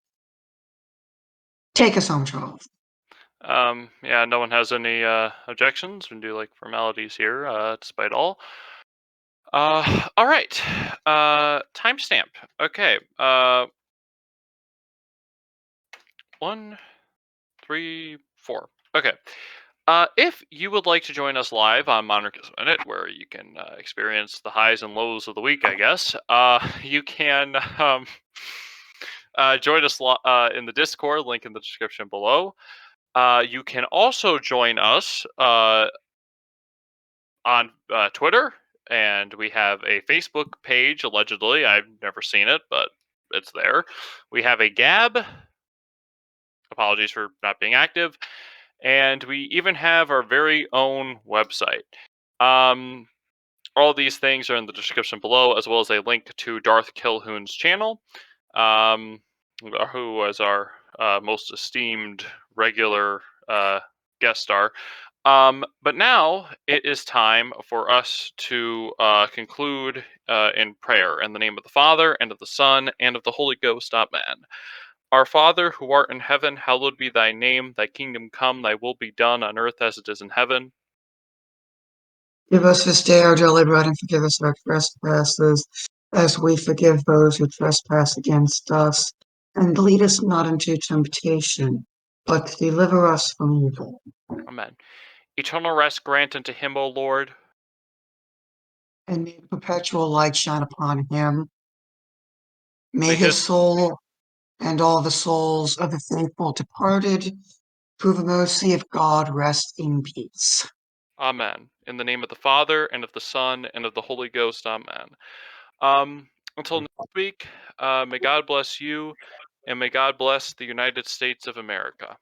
take us home, Charles. Yeah, no one has any objections. We can do like formalities here, despite all. All right. Timestamp. Okay. 1, 3, 4. Okay. If you would like to join us live on Monarchist Minute, where you can experience the highs and lows of the week, I guess, you can join us in the Discord, link in the description below. You can also join us on Twitter, and we have a Facebook page, allegedly. I've never seen it, but it's there. We have a Gab. Apologies for not being active. And we even have our very own website. All these things are in the description below, as well as a link to Darth Kilhoun's channel, who was our most esteemed regular guest star. But now it is time for us to conclude in prayer. In the name of the Father, and of the Son, and of the Holy Ghost. Amen. Our Father, who art in heaven, hallowed be thy name. Thy kingdom come, thy will be done on earth as it is in heaven. Give us this day our daily bread, and forgive us our trespasses, as we forgive those who trespass against us. And lead us not into temptation, but deliver us from evil. Amen. Eternal rest grant unto him, O Lord. And may perpetual light shine upon him. May May his his soul and all the souls of the faithful departed, through the mercy of God, rest in peace. Amen. In the name of the Father, and of the Son, and of the Holy Ghost. Amen. Until next week, may God bless you, and may God bless the United States of America.